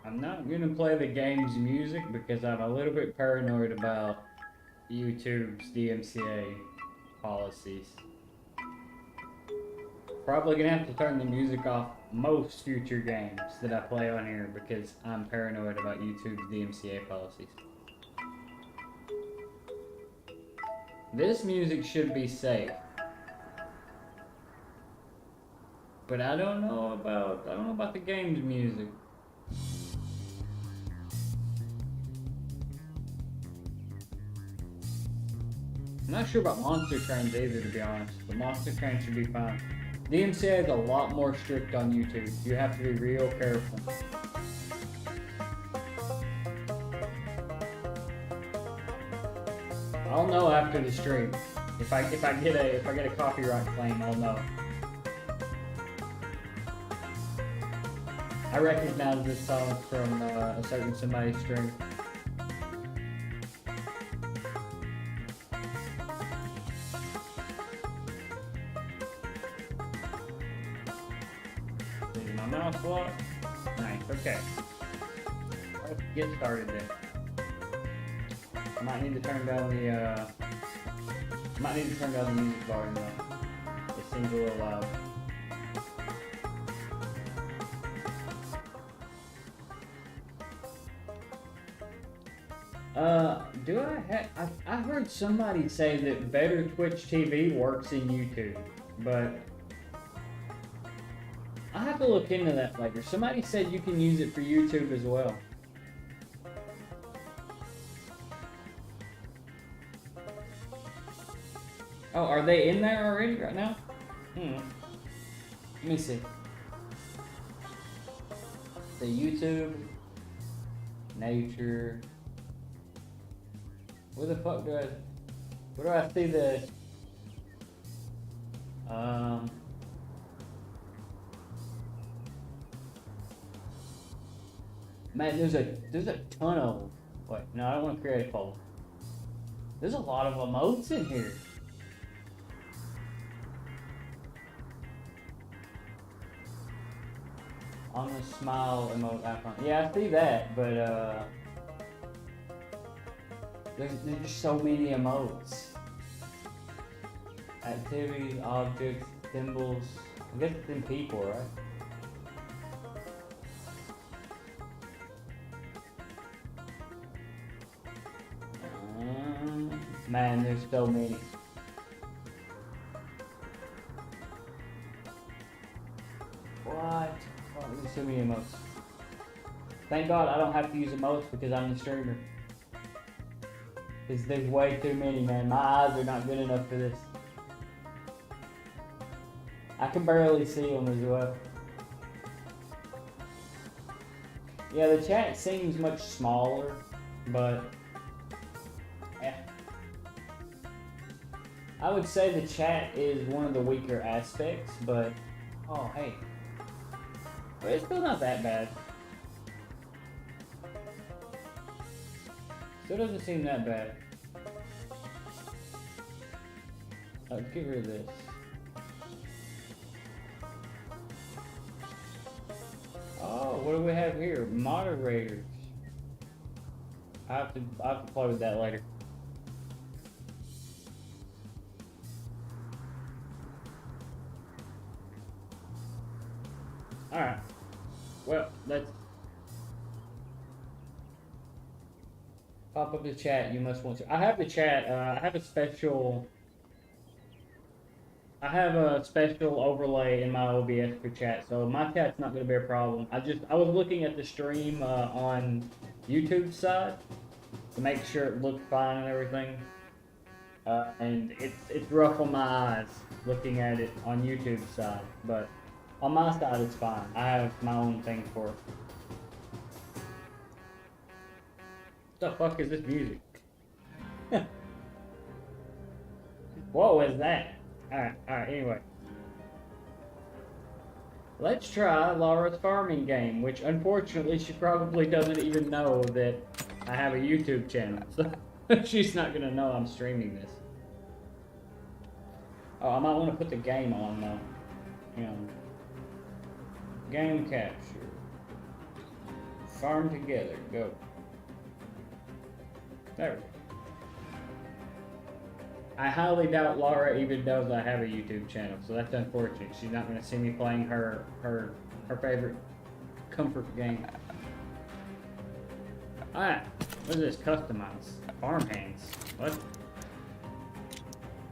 I'm not gonna play the game's music because I'm a little bit paranoid about YouTube's DMCA policies. Probably gonna have to turn the music off most future games that I play on here because I'm paranoid about YouTube's DMCA policies. This music should be safe. But I don't know about the game's music. I'm not sure about Monster Trains either, to be honest, but Monster Train should be fine. DMCA is a lot more strict on YouTube. You have to be real careful. I'll know after the stream. If I get a copyright claim, I'll know. I recognize this song from a certain somebody's stream. Is my mouse locked? Nice. Okay. Let's get started then. I might need to turn down the music volume though. It seems a little loud. I heard somebody say that Better Twitch TV works in YouTube, but I have to look into that later. Somebody said you can use it for YouTube as well. Oh, are they in there already right now? Let me see. The YouTube, nature. Where the fuck where do I see the, man, there's a ton of them. Wait, no, I don't want to create a poll. There's a lot of emotes in here. On the smile emote icon. Yeah, I see that, but there's just so many emotes. Activities, objects, symbols. I guess it's in people, right? Man, there's so many. What? Oh, there's so many emotes. Thank God I don't have to use emotes because I'm the streamer. Because there's way too many, man. My eyes are not good enough for this. I can barely see them as well. Yeah, the chat seems much smaller, but yeah. I would say the chat is one of the weaker aspects, but oh hey. But it's still not that bad. Still doesn't seem that bad. Let's get rid of this. Oh, what do we have here? Moderators. I have to play with that later. Alright. Well, let's pop up the chat. You must want to. I have the chat. I have a special overlay in my OBS for chat, so my chat's not going to be a problem. I was looking at the stream on YouTube's side to make sure it looked fine and everything, and it's rough on my eyes looking at it on YouTube's side, but on my side it's fine. I have my own thing for it. What the fuck is this music? What was that? Alright, anyway. Let's try Laura's farming game, which unfortunately she probably doesn't even know that I have a YouTube channel, so she's not gonna know I'm streaming this. Oh, I might want to put the game on though. You know, game capture. Farm together. Go. There we go. I highly doubt Laura even knows I have a YouTube channel, so that's unfortunate. She's not going to see me playing her favorite comfort game. Alright, what is this? Customize. Farmhands. What?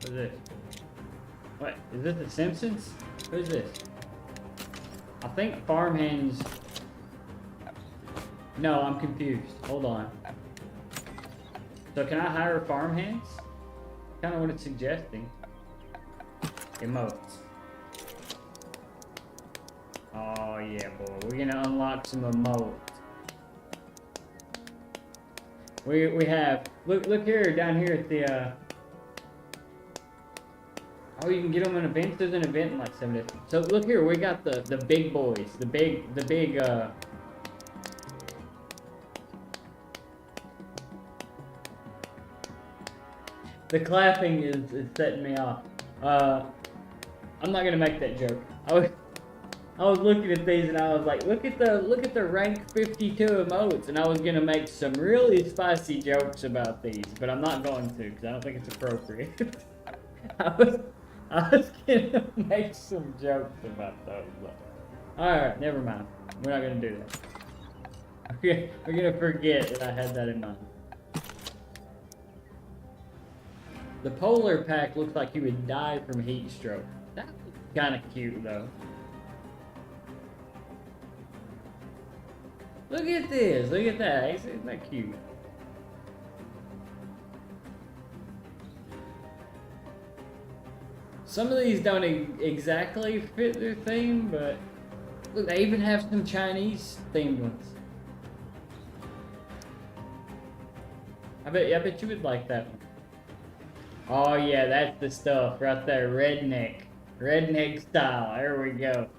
What is this? What? Is this The Simpsons? Who's this? I think farmhands... No, I'm confused. Hold on. So can I hire farmhands? Kind of what it's suggesting. Emotes. Oh yeah, boy. We're gonna unlock some emotes. We have look here down here at the oh, you can get them in events. There's an event in like 7 days. So look here, we got the big boys, the big the clapping is setting me off. I'm not gonna make that joke. I was looking at these and I was like, look at the rank 52 emotes, and I was gonna make some really spicy jokes about these, but I'm not going to because I don't think it's appropriate. I was gonna make some jokes about those. Alright, never mind. We're not gonna do that. We're gonna forget that I had that in mind. The polar pack looks like he would die from heat stroke. That's kind of cute though. Look at this, look at that. Isn't that cute? Some of these don't exactly fit their theme, but look, they even have some Chinese themed ones. I bet you would like that one. Oh yeah, that's the stuff right there, redneck style. There we go.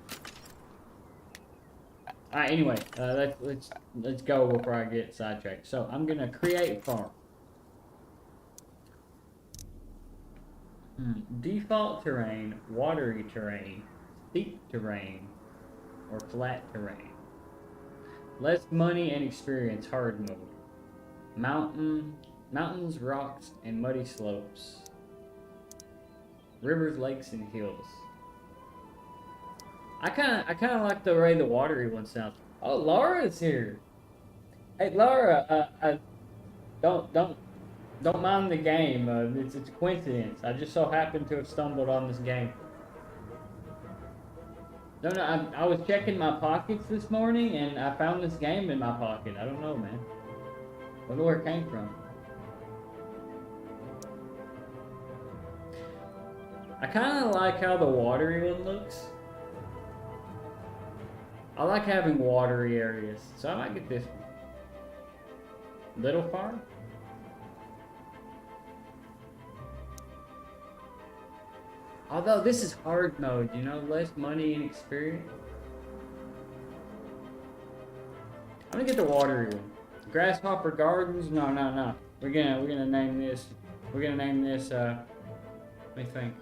All right, anyway, let's go before I get sidetracked. So I'm gonna create farm. Default terrain, watery terrain, steep terrain, or flat terrain. Less money and experience, hard mode. Mountains, rocks, and muddy slopes. Rivers, lakes, and hills. I kind of like the way the watery one sounds. Oh, Laura's here. Hey, Laura. Don't mind the game. It's a coincidence. I just so happened to have stumbled on this game. No, I was checking my pockets this morning and I found this game in my pocket. I don't know, man. Wonder where it came from. I kind of like how the watery one looks. I like having watery areas, so I might get this one. Little farm? Although this is hard mode, you know, less money and experience. I'm gonna get the watery one. Grasshopper Gardens? No. We're gonna name this. Let me think.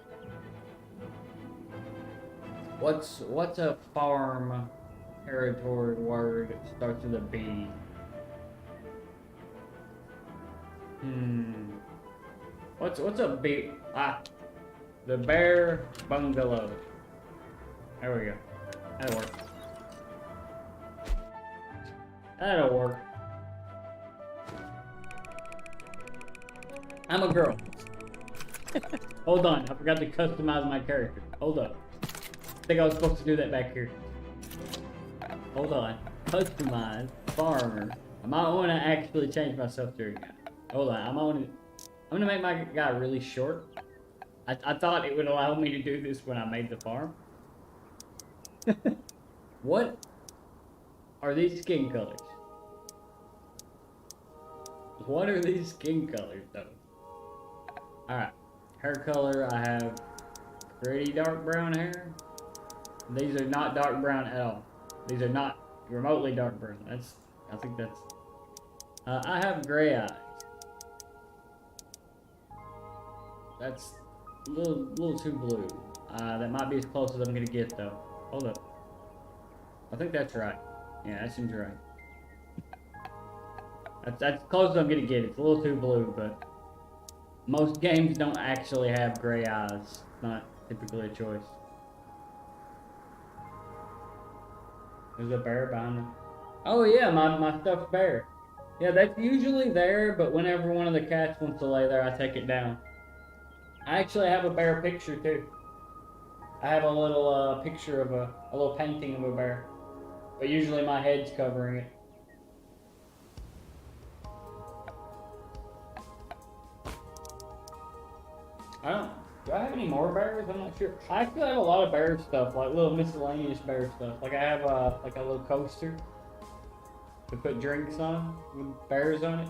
What's a farm territory word that starts with a B? What's a B? The Bear Bungalow. There we go. That'll work. That'll work. I'm a girl. Hold on, I forgot to customize my character. Hold up. I think I was supposed to do that back here. Hold on. Customize farmer. I might want to actually change myself to a guy. Hold on. I'm gonna make my guy really short. I thought it would allow me to do this when I made the farm. What are these skin colors? What are these skin colors, though? Alright. Hair color, I have pretty dark brown hair. These are not dark brown at all. These are not remotely dark brown. I think that's... I have gray eyes. That's a little too blue. That might be as close as I'm gonna get, though. Hold up. I think that's right. Yeah, that seems right. That's close as I'm gonna get. It's a little too blue, but most games don't actually have gray eyes. It's not typically a choice. There's a bear behind me. Oh yeah, my stuffed bear. Yeah, that's usually there, but whenever one of the cats wants to lay there, I take it down. I actually have a bear picture too. I have a little picture of a little painting of a bear. But usually my head's covering it. Do I have any more bears? I'm not sure. I actually have a lot of bear stuff, like little miscellaneous bear stuff. Like I have like a little coaster to put drinks on with bears on it.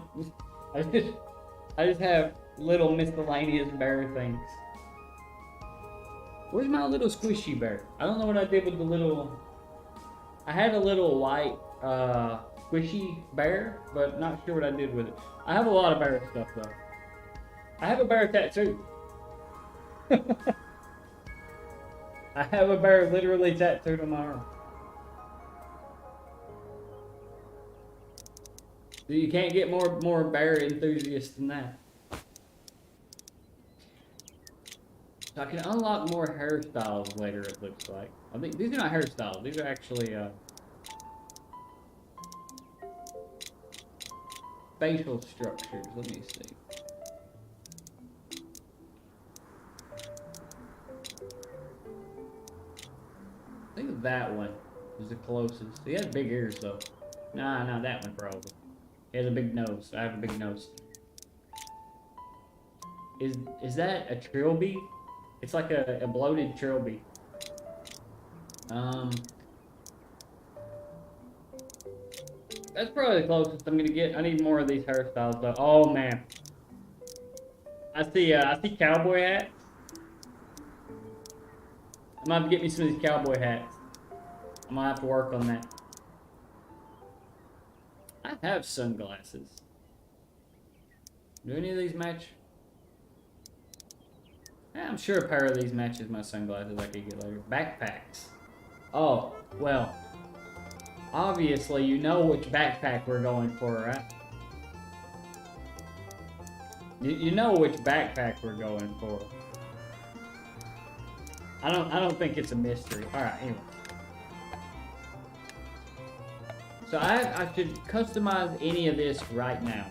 I just have little miscellaneous bear things. Where's my little squishy bear? I don't know what I did with the little... I had a little white squishy bear, but not sure what I did with it. I have a lot of bear stuff though. I have a bear tattoo. I have a bear literally tattooed on my arm. You can't get more bear enthusiasts than that. So I can unlock more hairstyles later, it looks like. I think these are not hairstyles, these are actually facial structures. Let me see. I think that one is the closest. He has big ears though. Nah, that one probably. He has a big nose. I have a big nose. Is that a trilby? It's like a bloated trilby. That's probably the closest I'm gonna get. I need more of these hairstyles though. Oh man. I see cowboy hats. I'm gonna have to get me some of these cowboy hats. I'm gonna have to work on that. I have sunglasses. Do any of these match? Yeah, I'm sure a pair of these matches my sunglasses I could get later. Backpacks. Oh, well. Obviously, you know which backpack we're going for, right? You know which backpack we're going for. I don't think it's a mystery. All right, anyway. So I should customize any of this right now.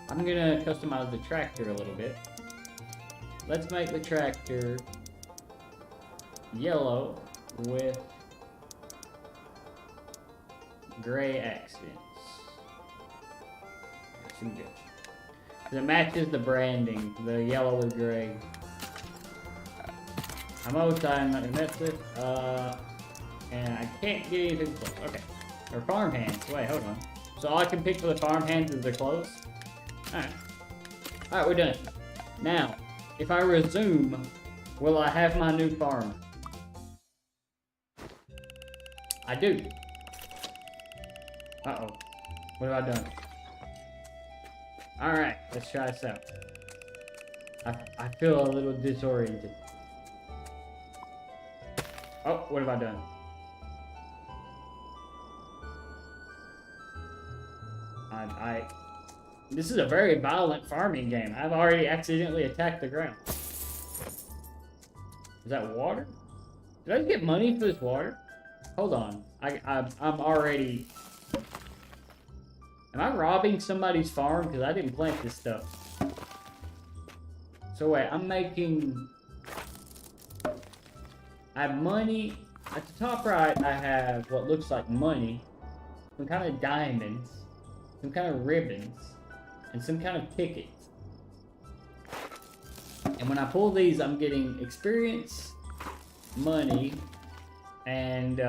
I'm gonna customize the tractor a little bit. Let's make the tractor yellow with gray accents. That should be good. It matches the branding, the yellow with gray. I'm outside, I'm not gonna mess with. And I can't get anything close. Okay. Or farm hands. Wait, hold on. So all I can pick for the farm hands is the clothes? Alright. Alright, we're done. Now, if I resume, will I have my new farm? I do. Uh-oh. What have I done? Alright, let's try this out. I feel a little disoriented. Oh, what have I done? This is a very violent farming game. I've already accidentally attacked the ground. Is that water? Did I get money for this water? Hold on. I'm already... Am I robbing somebody's farm? Because I didn't plant this stuff. So wait, I'm making... I have money. At the top right, I have what looks like money. Some kind of diamonds. Some kind of ribbons. And some kind of tickets. And when I pull these, I'm getting experience, money, and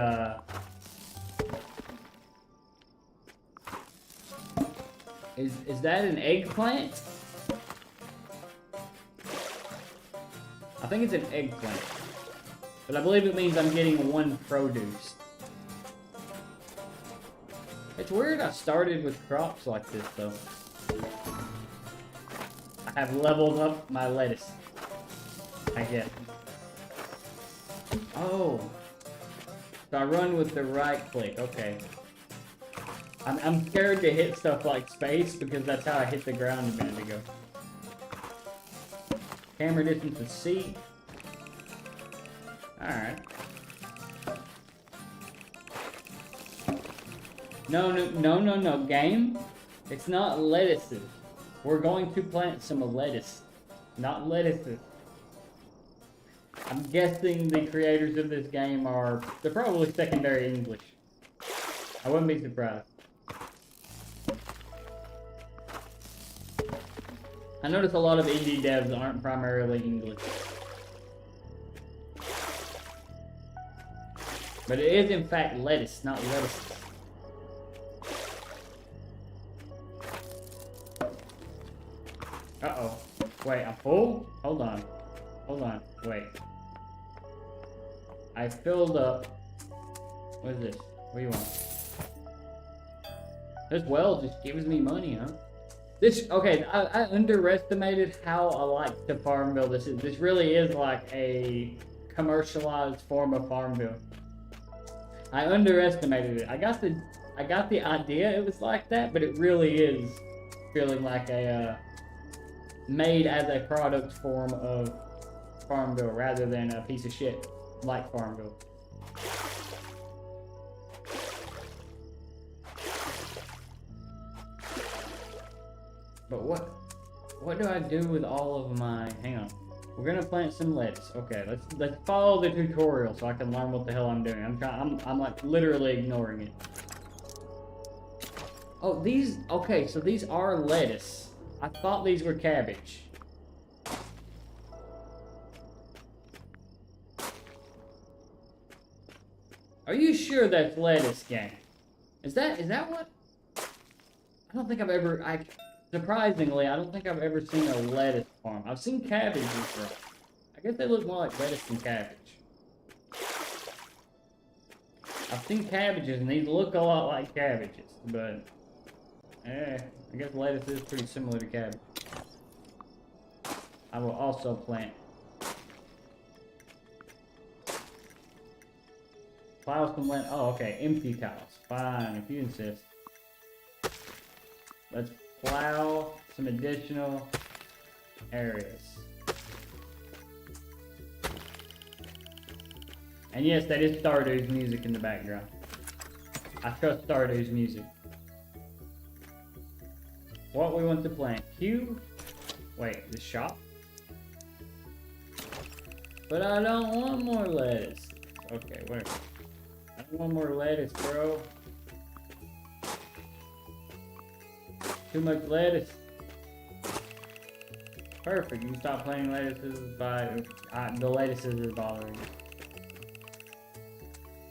is that an eggplant? I think it's an eggplant. But I believe it means I'm getting one produce. It's weird I started with crops like this though. I have leveled up my lettuce, I guess. Oh. So I run with the right click, okay. I'm scared to hit stuff like space because that's how I hit the ground a minute ago. Camera distance is C. Alright. No, game. It's not lettuces. We're going to plant some lettuce. Not lettuces. I'm guessing the creators of this game they're probably secondary English. I wouldn't be surprised. I notice a lot of indie devs aren't primarily English. But it is in fact lettuce, not lettuces. Uh-oh. Wait, I'm full? Hold on. Hold on. Wait. I filled up. What is this? What do you want? This well just gives me money, huh? Okay, I underestimated how alike to Farmville this is. This really is like a commercialized form of Farmville. I underestimated it. I got the idea it was like that, but it really is feeling like a made as a product form of Farmville rather than a piece of shit like Farmville. But what do I do with all of my... Hang on. We're gonna plant some lettuce. Okay, let's follow the tutorial so I can learn what the hell I'm doing. I'm like literally ignoring it. Oh, okay, so these are lettuce. I thought these were cabbage. Are you sure that's lettuce, gang? Is that what? I don't think I've ever... Surprisingly, I don't think I've ever seen a lettuce farm. I've seen cabbages, though. I guess they look more like lettuce than cabbage. I've seen cabbages, and these look a lot like cabbages, but... I guess lettuce is pretty similar to cabbage. I will also plant... Tiles can land... Oh, okay, empty tiles. Fine, if you insist. Let's plow some additional areas. And yes, that is Stardew's music in the background. I trust Stardew's music. What we want to plant? Q? Wait, the shop? But I don't want more lettuce. Okay, wait. I don't want more lettuce, bro. Too much lettuce. Perfect. You can stop planting lettuces by... the lettuces are bothering me.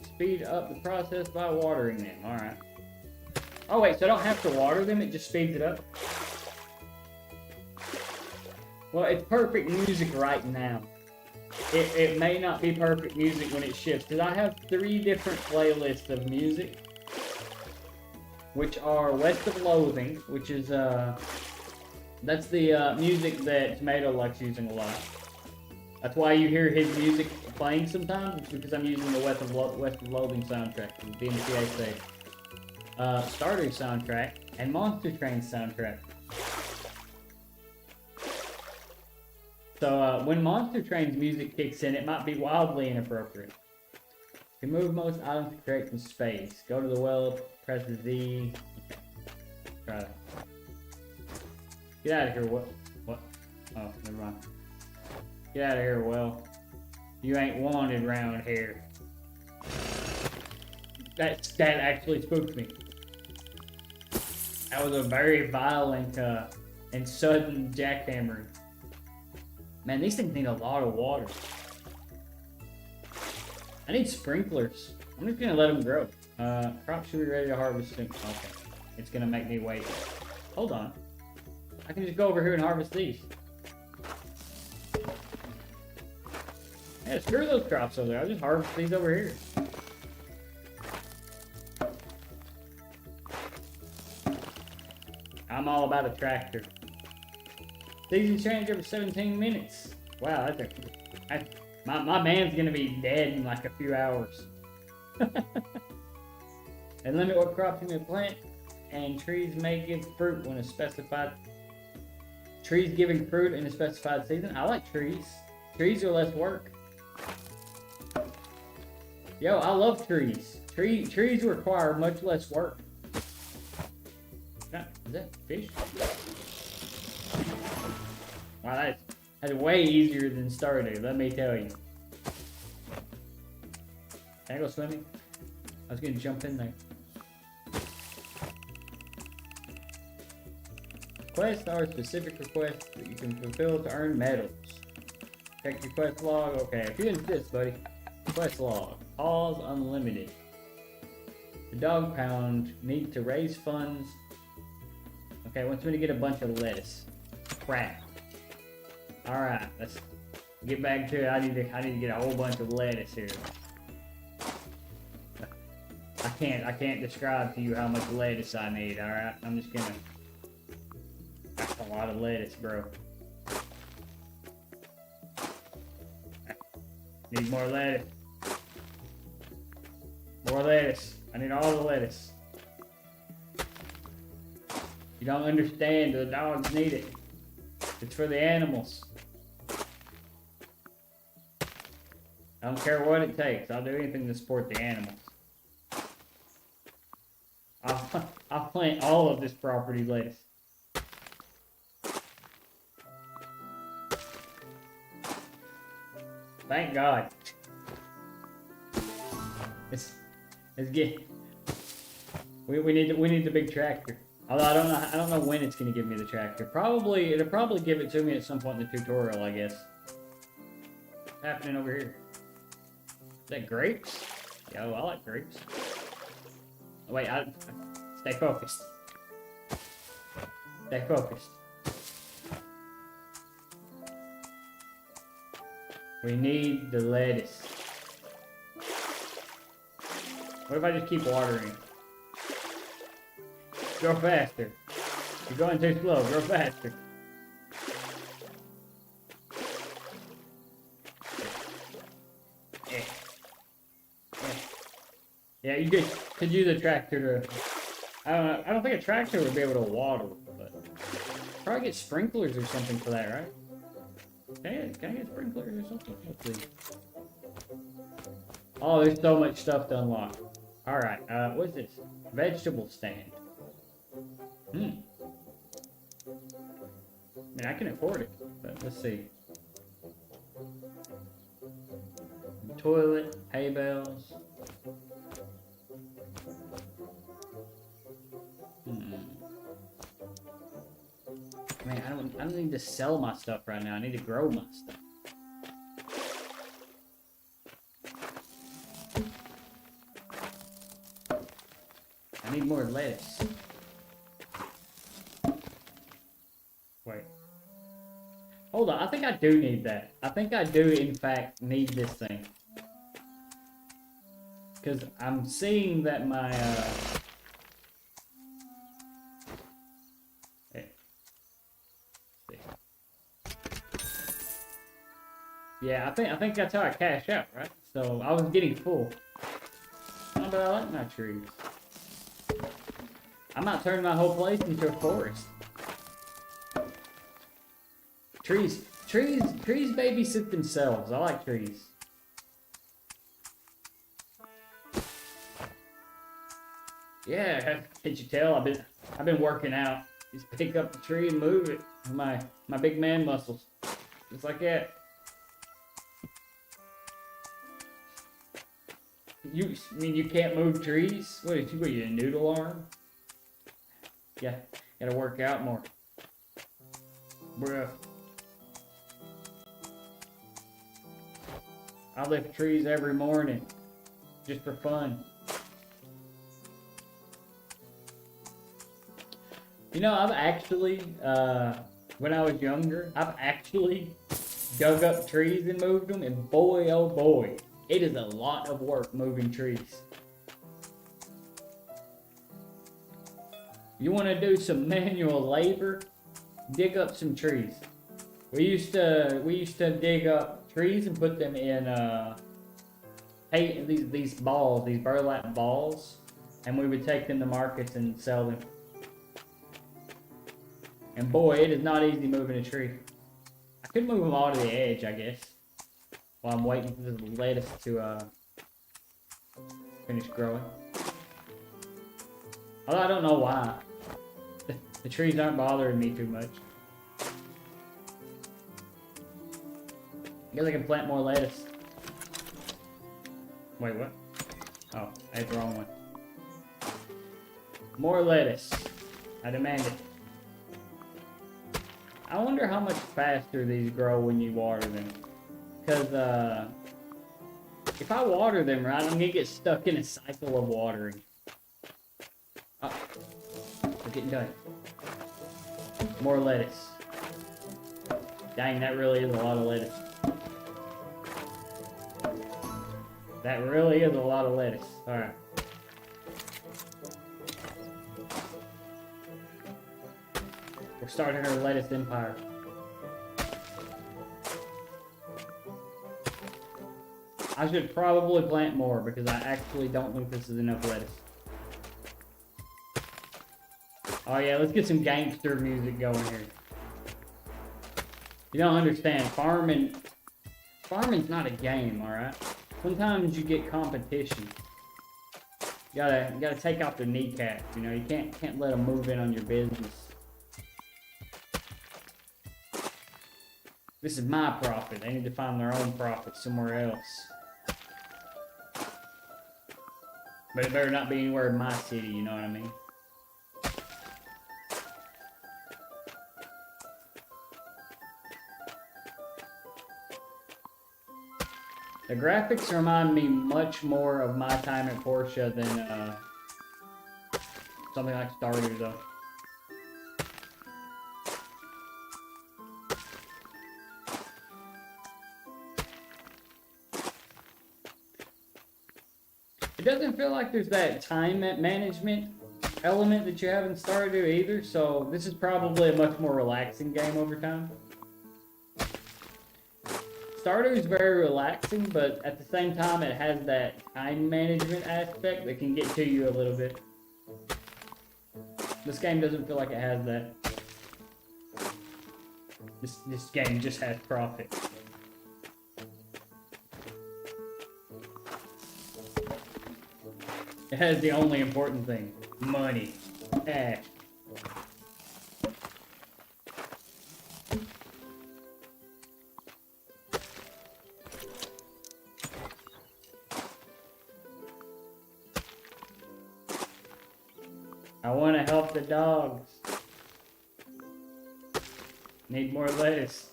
Speed up the process by watering them. Alright. Oh wait, so I don't have to water them? It just speeds it up? Well, it's perfect music right now. It may not be perfect music when it shifts. Because I have 3 different playlists of music. Which are West of Loathing, which is, that's the music that Tomato likes using a lot. That's why you hear his music playing sometimes, it's because I'm using the West of Loathing soundtrack from DMCA Stardew soundtrack, and Monster Train soundtrack. So, when Monster Train's music kicks in, it might be wildly inappropriate. You can move most items to create some space. Go to the well, press Z. Okay. Try that. Get out of here, what? Oh, never mind. Get out of here, well. You ain't wanted round here. That actually spooked me. That was a very violent and sudden jackhammering. Man, these things need a lot of water. I need sprinklers. I'm just gonna let them grow. Crops should be ready to harvest soon. Okay. It's gonna make me wait. Hold on. I can just go over here and harvest these. Yeah, screw those crops over there. I'll just harvest these over here. I'm all about a tractor. Season change every 17 minutes. Wow, my man's gonna be dead in like a few hours. And limit what crops you can plant. and trees may give fruit when a specified... Trees giving fruit in a specified season? I like trees. Trees are less work. Yo, I love trees. Trees require much less work. Is that fish? Wow, that's way easier than Stardew, let me tell you. Can I go swimming? I was gonna jump in there. Quests are specific requests that you can fulfill to earn medals. Check your quest log. Okay, if you insist, buddy. Quest log. Pause unlimited. The dog pound needs to raise funds. Okay, wants me to get a bunch of lettuce. Crap. Alright, let's get back to it. I need to get a whole bunch of lettuce here. I can't describe to you how much lettuce I need, alright? I'm just gonna... That's a lot of lettuce, bro. Need more lettuce. More lettuce. I need all the lettuce. You don't understand, the dogs need it. It's for the animals. I don't care what it takes. I'll do anything to support the animals. I'll plant all of this property lettuce. Thank God. It's good. We need the big tractor. Although I don't know when it's gonna give me the tractor. It'll probably give it to me at some point in the tutorial, I guess. What's happening over here? Is that grapes? Yo, I like grapes. Wait, stay focused. Stay focused. We need the lettuce. What if I just keep watering? Grow faster. You're going too slow. Grow faster. Yeah, you could use a tractor to... I don't think a tractor would be able to water, but... Probably get sprinklers or something for that, right? Can I get sprinklers or something? Let's see. Oh, there's so much stuff to unlock. Alright, what's this? Vegetable stand. I mean, I can afford it, but let's see. Toilet, hay bales. Man, I don't need to sell my stuff right now. I need to grow my stuff. I need more lettuce. Wait. Hold on, I think I do need that. I think I do, in fact, need this thing. Because I'm seeing that my, Yeah, I think that's how I cash out, right? So I was getting full. Oh, but I like my trees. I might turn my whole place into a forest. Trees babysit themselves. I like trees. Yeah, can't you tell? I've been working out. Just pick up the tree and move it. My big man muscles. Just like that. I mean you can't move trees? What are you, a noodle arm? Yeah, gotta work out more. Bruh. I lift trees every morning. Just for fun. You know, I've actually, when I was younger, I've actually dug up trees and moved them, and boy, oh boy, it is a lot of work moving trees. You want to do some manual labor? Dig up some trees. We used to dig up trees and put them in these balls, these burlap balls, and we would take them to markets and sell them. And boy, it is not easy moving a tree. I could move them all to the edge, I guess. While I'm waiting for the lettuce to finish growing. Although I don't know why. The trees aren't bothering me too much. I guess I can plant more lettuce. Wait, what? Oh, I hit the wrong one. More lettuce. I demand it. I wonder how much faster these grow when you water them. Because, if I water them right, I'm gonna get stuck in a cycle of watering. Oh, we're getting done. More lettuce. Dang, that really is a lot of lettuce. That really is a lot of lettuce. Alright. We're starting our lettuce empire. I should probably plant more because I actually don't think this is enough lettuce. Oh yeah, let's get some gangster music going here. You don't understand, farming's not a game, alright? Sometimes you get competition. You gotta take out their kneecaps, you know, you can't let them move in on your business. This is my profit. They need to find their own profit somewhere else. But it better not be anywhere in my city, you know what I mean? The graphics remind me much more of my time at Porsche than something like Stardew, though. It doesn't feel like there's that time management element that you have in Stardew either, so this is probably a much more relaxing game over time. Stardew is very relaxing, but at the same time it has that time management aspect that can get to you a little bit. This game doesn't feel like it has that. This game just has profit. It has the only important thing. Money. Cash. I want to help the dogs. Need more lettuce.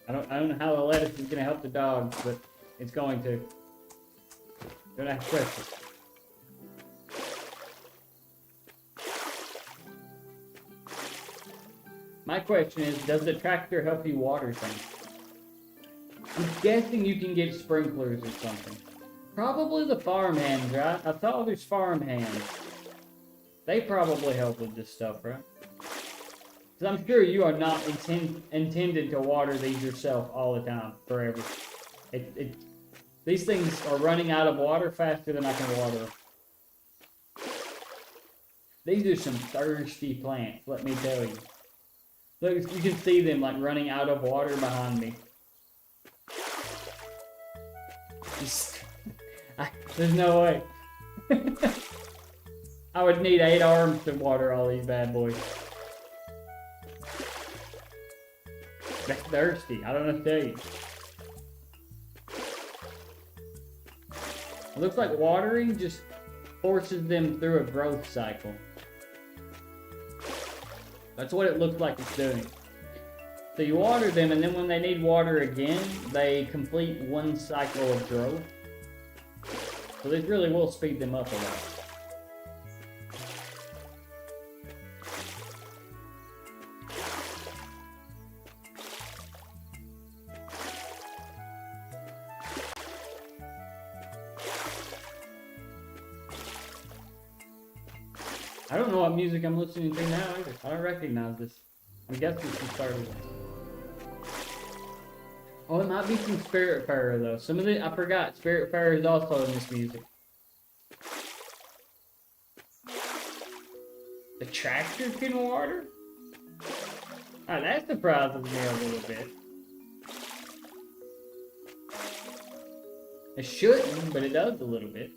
I don't know how the lettuce is going to help the dogs, but it's going to. Don't ask questions. My question is, does the tractor help you water things? I'm guessing you can get sprinklers or something. Probably the farm hands, right? I thought there's farm hands. They probably help with this stuff, right? Because I'm sure you are not intended to water these yourself all the time, forever. These things are running out of water faster than I can water them. These are some thirsty plants, let me tell you. Look, you can see them like running out of water behind me. There's no way. I would need 8 arms to water all these bad boys. They're thirsty. I don't know what to tell you. It looks like watering just forces them through a growth cycle. That's what it looks like it's doing. So you water them, and then when they need water again, they complete one cycle of growth. So this really will speed them up a lot. I don't know what music I'm listening to now either. I don't recognize this. I'm guessing it's from Stardew. Oh, it might be from Spiritfarer though. Some of the I forgot. Spiritfarer is also in this music. The tractor can water? Alright, that surprises me a little bit. It shouldn't, but it does a little bit.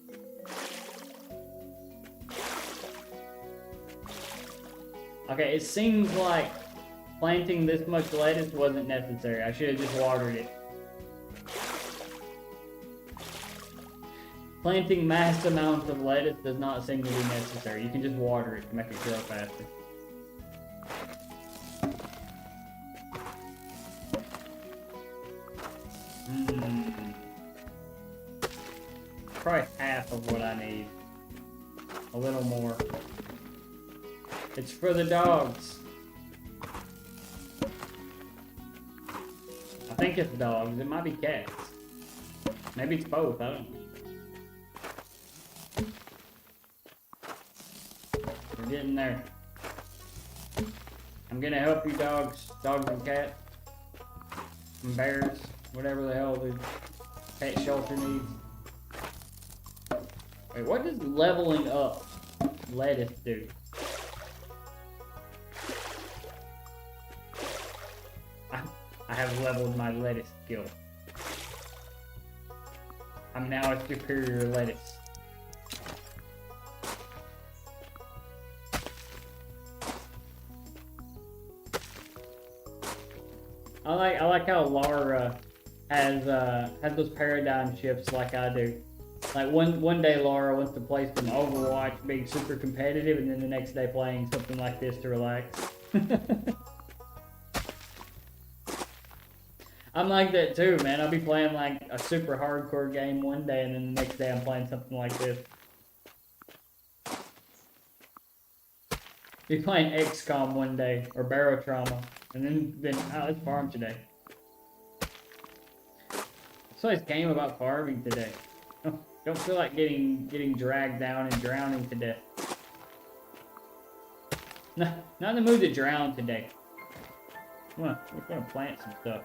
Okay, it seems like planting this much lettuce wasn't necessary. I should have just watered it. Planting mass amounts of lettuce does not seem to be necessary. You can just water it to make it grow faster. Probably half of what I need. A little more. It's for the dogs. I think it's dogs. It might be cats. Maybe it's both. I don't know. We're getting there. I'm gonna help you dogs. Dogs and cats. And bears. Whatever the hell the pet shelter needs. Wait, what does leveling up lettuce do? I have leveled my lettuce skill. I'm now a superior lettuce. I like how Lara has those paradigm shifts like I do. Like one day Lara wants to play some Overwatch, being super competitive, and then the next day playing something like this to relax. I'm like that too, man. I'll be playing like a super hardcore game one day, and then the next day I'm playing something like this. Be playing XCOM one day, or Barotrauma, and then oh, let's farm today. It's a nice game about farming today. Don't feel like getting dragged down and drowning to death. No, not in the mood to drown today. We're gonna plant some stuff.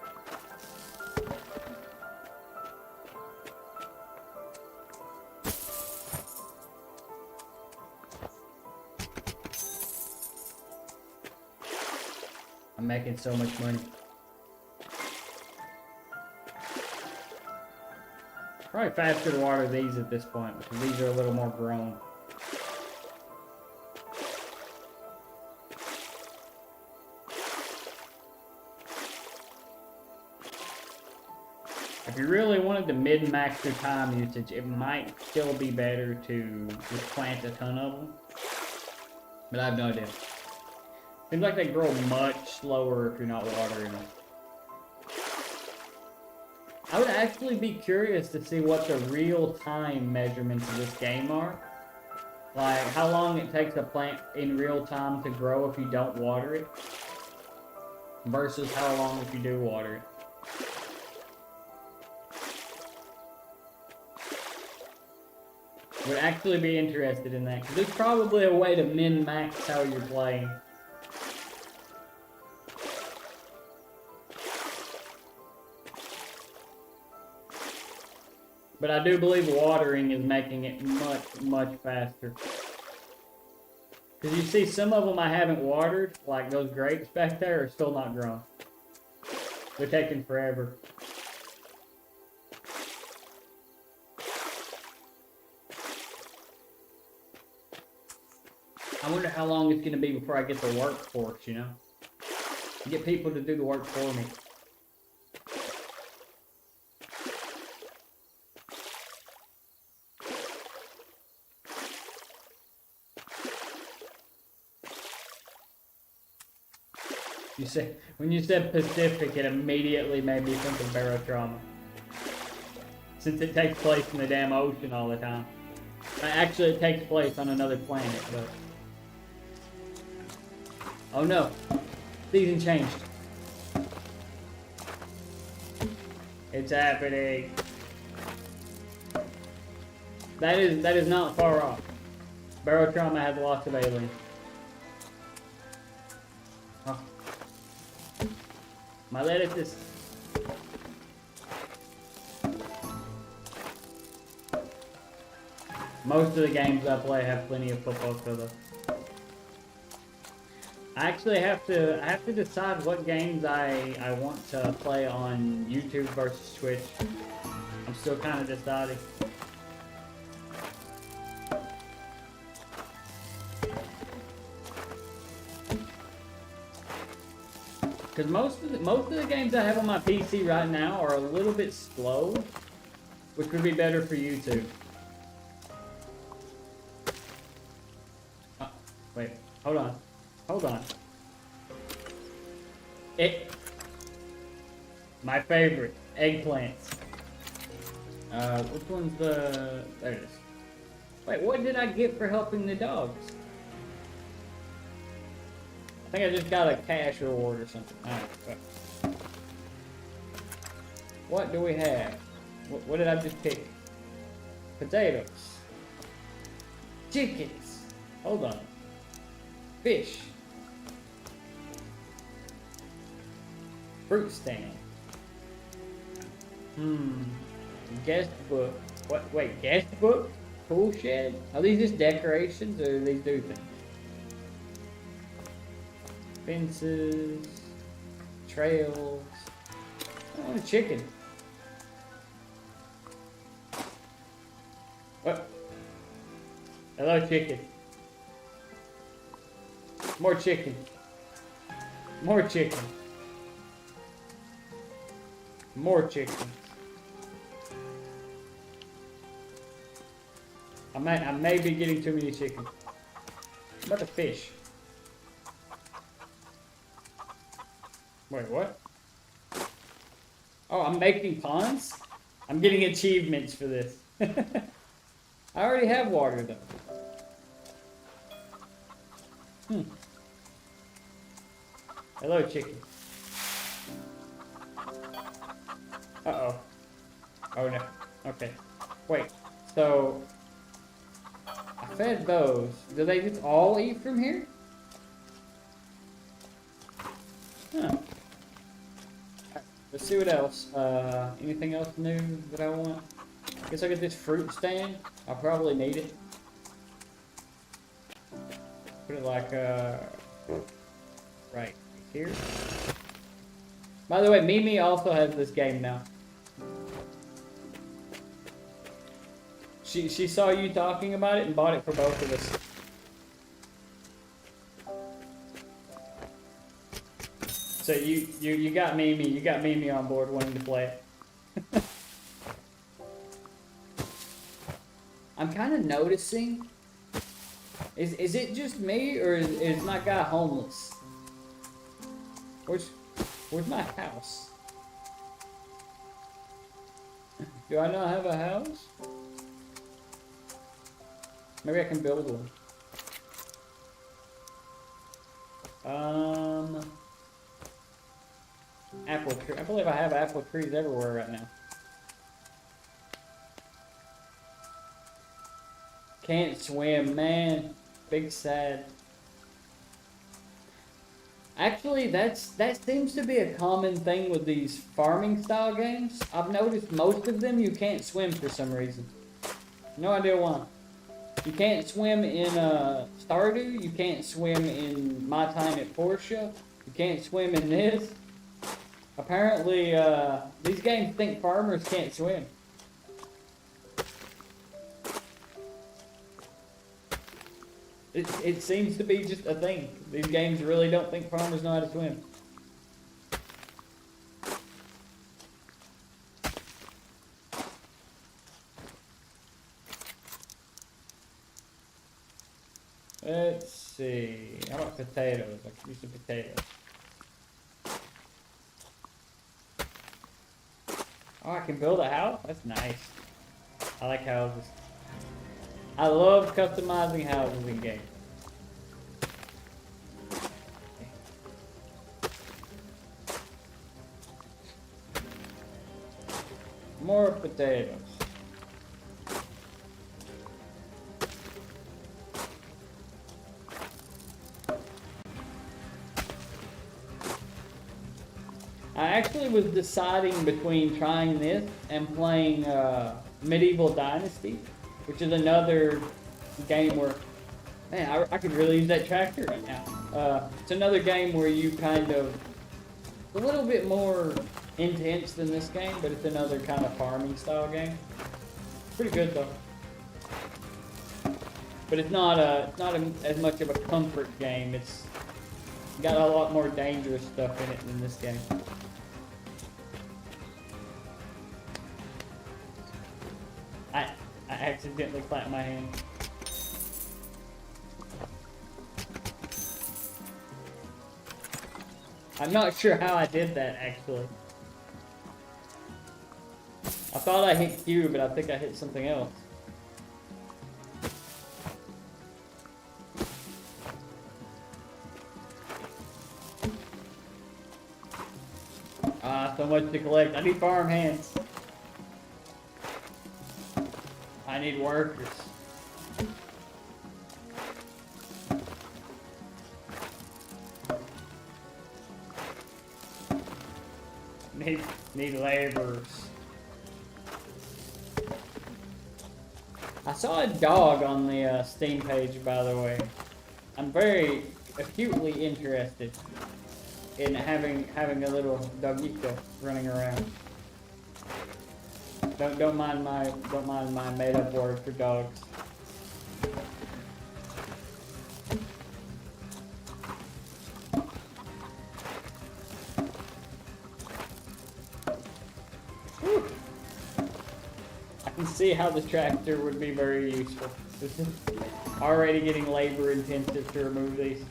I'm making so much money. Probably faster to water these at this point, because these are a little more grown. If you really wanted to min-max your time usage, it might still be better to just plant a ton of them. But I have no idea. Seems like they grow much slower if you're not watering them. I would actually be curious to see what the real-time measurements of this game are. Like, how long it takes a plant in real time to grow if you don't water it, versus how long if you do water it. Would actually be interested in that, because there's probably a way to min-max how you're playing. But I do believe watering is making it much, much faster. Because you see, some of them I haven't watered, like those grapes back there, are still not grown. They're taking forever. I wonder how long it's going to be before I get the workforce, you know? Get people to do the work for me. When you said Pacific, it immediately made me think of Barotrauma. Since it takes place in the damn ocean all the time. Actually, it takes place on another planet, but... Oh no! Season changed. It's happening. That is not far off. Barotrauma has lots of aliens. Oh. My lettuce is... Most of the games I play have plenty of football filler. I actually have to decide what games I want to play on YouTube versus Twitch. I'm still kind of deciding. Because most of the games I have on my PC right now are a little bit slow, which would be better for YouTube. Wait, hold on. Hold on. My favorite, eggplants. Which one's the... There it is. Wait, what did I get for helping the dogs? I think I just got a cash reward or something. Alright, what do we have? What did I just pick? Potatoes. Chickens. Hold on. Fish. Fruit stand. Guest book. What? Wait, guest book? Tool shed? Are these just decorations or do these do things? Fences. Trails. I want a chicken. What? Hello, chicken. More chicken. More chicken. More chicken. I may be getting too many chickens. What about the fish? Wait, what? Oh, I'm making ponds? I'm getting achievements for this. I already have water though. Hello, chicken. Uh-oh. Oh no. Okay. Wait. So I fed those. Do they just all eat from here? Huh. Let's see what else. Anything else new that I want? Guess I get this fruit stand. I'll probably need it. Put it like right here. By the way, Mimi also has this game now. She saw you talking about it and bought it for both of us. So you got Mimi on board wanting to play it. I'm kind of noticing. Is it just me or is my guy homeless? Where's my house? Do I not have a house? Maybe I can build one. Apple tree. I believe I have apple trees everywhere right now. Can't swim, man. Big sad. Actually, that seems to be a common thing with these farming style games. I've noticed most of them you can't swim for some reason. No idea why. You can't swim in Stardew. You can't swim in My Time at Portia. You can't swim in this. Apparently, these games think farmers can't swim. It seems to be just a thing. These games really don't think farmers know how to swim. Let's see. How about potatoes? I could use some potatoes. Oh, I can build a house? That's nice. I like houses. I love customizing houses in games. More potatoes. I actually was deciding between trying this and playing Medieval Dynasty, which is another game where, man, I could really use that tractor right now. It's another game where you kind of a little bit more intense than this game, but it's another kind of farming style game. Pretty good though. But it's not as much of a comfort game. It's got a lot more dangerous stuff in it than this game. I accidentally clapped my hand. I'm not sure how I did that, actually. I thought I hit Q, but I think I hit something else. Ah, so much to collect. I need farm hands. I need workers. Need laborers. I saw a dog on the Steam page, by the way. I'm very acutely interested in having a little dogito running around. Don't mind my made up word for dogs. Whew. I can see how the tractor would be very useful. This is already getting labor intensive to remove these.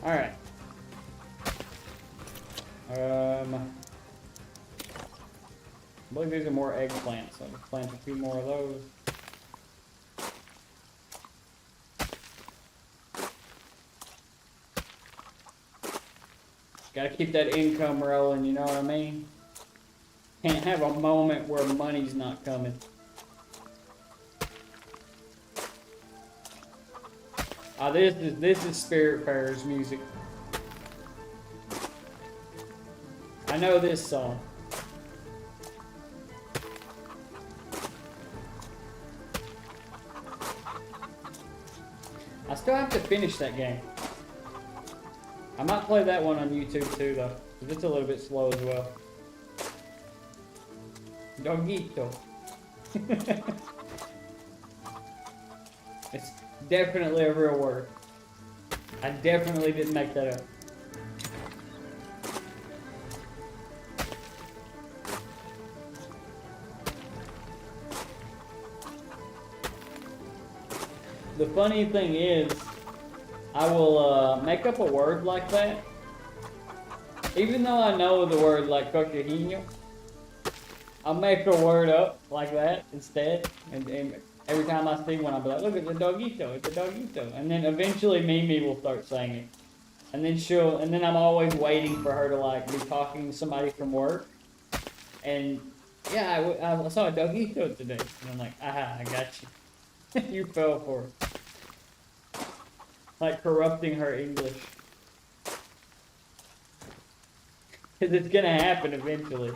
Alright. I believe these are more eggplants, so I'll plant a few more of those. Gotta keep that income rolling, you know what I mean? Can't have a moment where money's not coming. Ah, this is Spiritfarer's music. I know this song. I still have to finish that game. I might play that one on YouTube too, though, because it's a little bit slow as well. Dogito. It's definitely a real word. I definitely didn't make that up. The funny thing is, I will make up a word like that, even though I know the word like coquinho. I'll make a word up like that instead, and every time I see one, I'll be like, "Look, it's a dogito, it's a dogito," and then eventually Mimi will start saying it, and then I'm always waiting for her to like be talking to somebody from work, and yeah, I saw a dogito today, and I'm like, "Aha, I got you." You fell for it. Like corrupting her English. Because it's gonna happen eventually.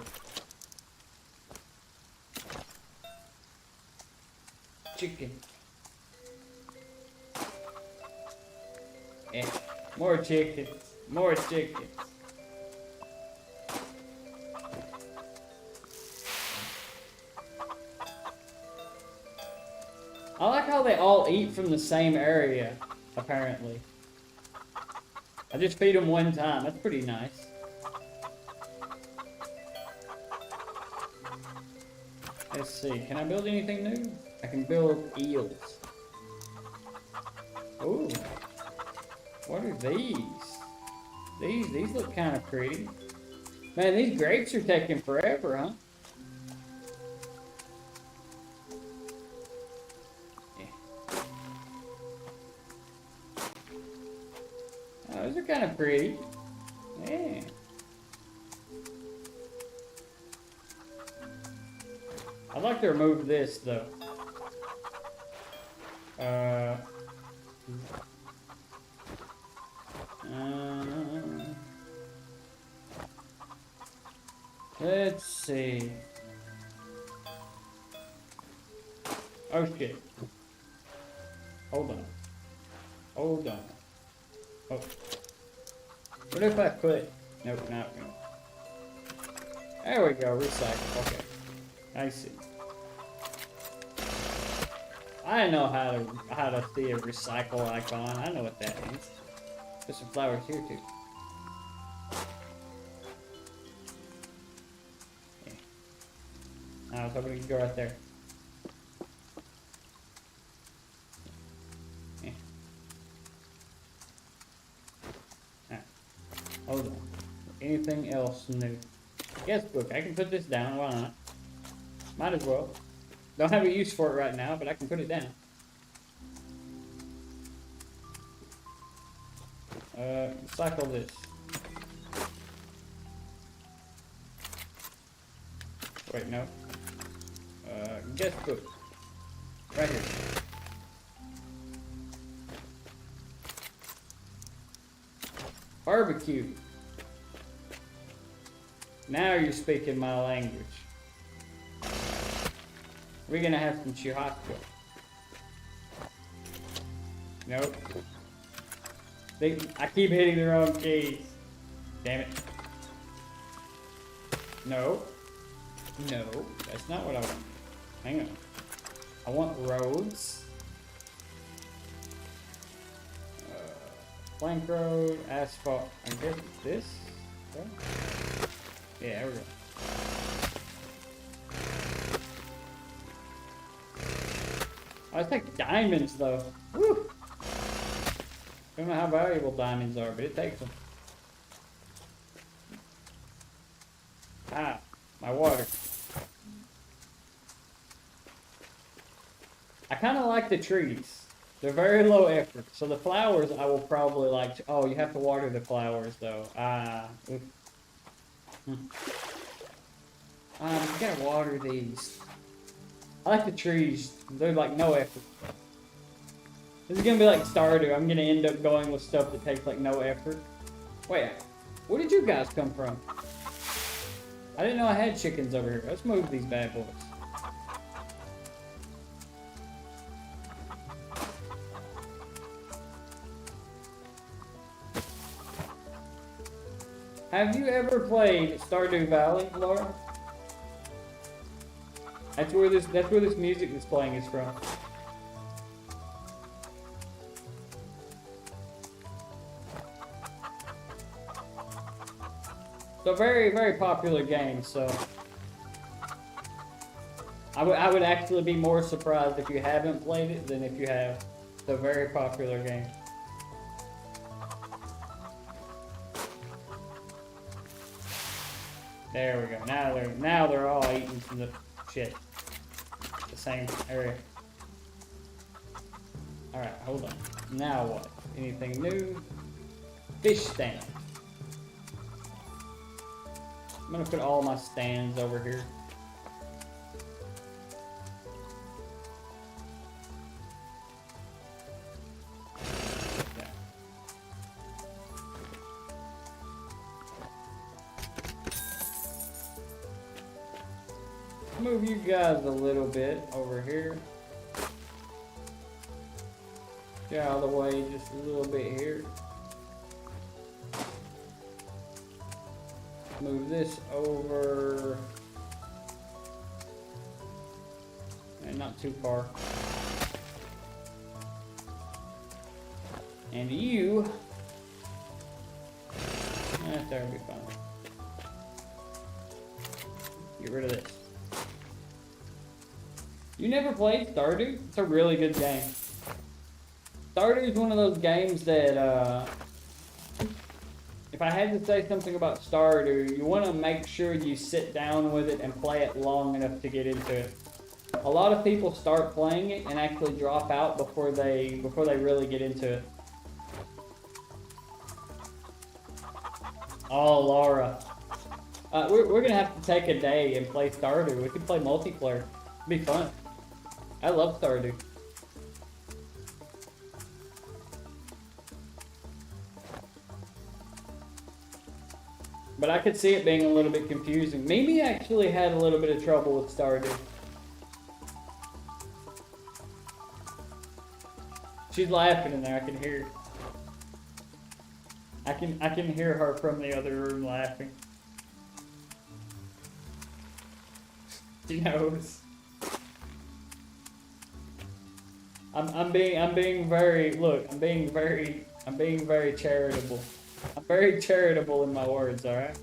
Chicken. Yeah. More chickens. More chickens. I like how they all eat from the same area, apparently. I just feed them one time. That's pretty nice. Let's see. Can I build anything new? I can build eels. Ooh. What are these? These look kind of pretty. Man, these grapes are taking forever, huh? Those are kind of pretty. Yeah. I'd like to remove this, though. Let's see. Oh, shit. Hold on. Hold on. Oh. What if I put... Nope, not... There we go, recycle. Okay. I see. I know how to see a recycle icon. I know what that means. There's some flowers here too. Yeah. I was hoping we could go right there. Yeah. Alright. Hold on. Anything else new? Guest book. I can put this down. Why not? Might as well. Don't have a use for it right now, but I can put it down. Recycle this. Wait, no. Guest book. Right here. Barbecue. Now you're speaking my language. We're gonna have some churrasco. Nope. I keep hitting the wrong keys. Damn it. No. No, that's not what I want. Hang on. I want roads. Plank road, asphalt. I guess it's this. Okay. Yeah, there we go. Oh, it's like diamonds though. Woo! Don't know how valuable diamonds are, but it takes them. Ah, my water. I kind of like the trees. They're very low effort. So the flowers I will probably like to... Oh, you have to water the flowers though. You gotta water these. I like the trees. They're like no effort. This is gonna be like Stardew. I'm gonna end up going with stuff that takes like no effort. Wait, where did you guys come from? I didn't know I had chickens over here. Let's move these bad boys. Have you ever played Stardew Valley, Laura? That's where this music that's playing is from. So very, very popular game, so I would actually be more surprised if you haven't played it than if you have. It's a very popular game. There we go. Now they're all eating from the shit. The same area. Alright, hold on. Now what? Anything new? Fish stand. I'm gonna put all my stands over here. Yeah. Move you guys a little bit over here. Get out of the way just a little bit here. Move this over. And not too far. And you. That'll be fine. Get rid of this. You never played Stardew? It's a really good game. Stardew is one of those games that, if I had to say something about Stardew, you want to make sure you sit down with it and play it long enough to get into it. A lot of people start playing it and actually drop out before they really get into it. Oh, Laura. We're gonna have to take a day and play Stardew. We could play multiplayer. It'd be fun. I love Stardew. But I could see it being a little bit confusing. Mimi actually had a little bit of trouble with Stardew. She's laughing in there. I can hear. I can hear her from the other room laughing. She knows. I'm being very charitable. I'm very charitable in my words, alright?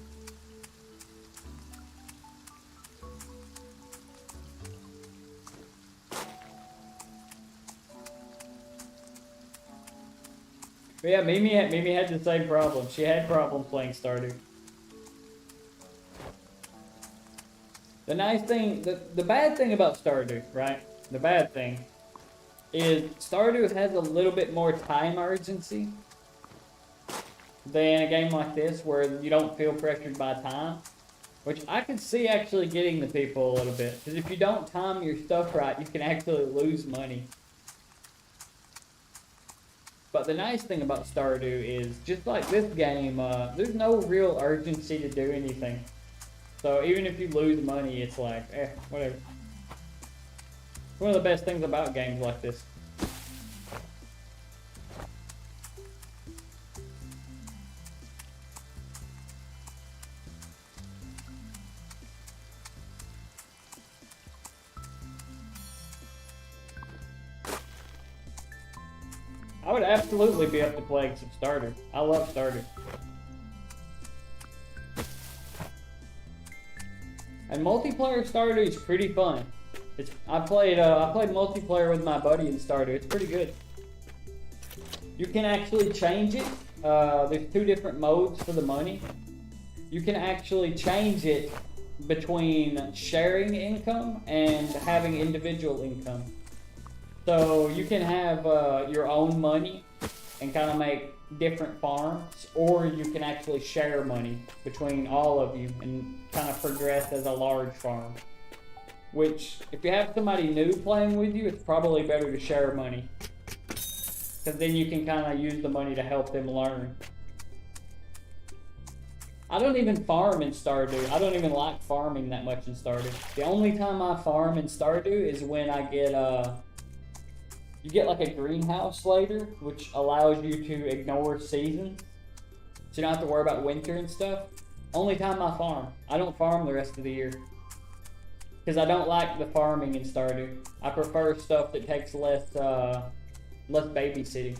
But yeah, Mimi had the same problem. She had problems playing Stardew. The nice thing, the bad thing about Stardew, right? The bad thing is Stardew has a little bit more time urgency than a game like this where you don't feel pressured by time, which I can see actually getting the people a little bit. Because if you don't time your stuff right, you can actually lose money. But the nice thing about Stardew is, just like this game, there's no real urgency to do anything. So even if you lose money, it's like, whatever. It's one of the best things about games like this. I would absolutely be up to playing some Stardew. I love Stardew. And multiplayer Stardew is pretty fun. I played multiplayer with my buddy in Stardew. It's pretty good. You can actually change it. There's 2 different modes for the money. You can actually change it between sharing income and having individual income. So you can have your own money and kind of make different farms, or you can actually share money between all of you and kind of progress as a large farm. Which, if you have somebody new playing with you, it's probably better to share money, because then you can kind of use the money to help them learn. I don't even farm in Stardew. I don't even like farming that much in Stardew. The only time I farm in Stardew is when I get you get like a greenhouse later, which allows you to ignore seasons. So you don't have to worry about winter and stuff. Only time I farm. I don't farm the rest of the year. Because I don't like the farming in Stardew. I prefer stuff that takes less babysitting.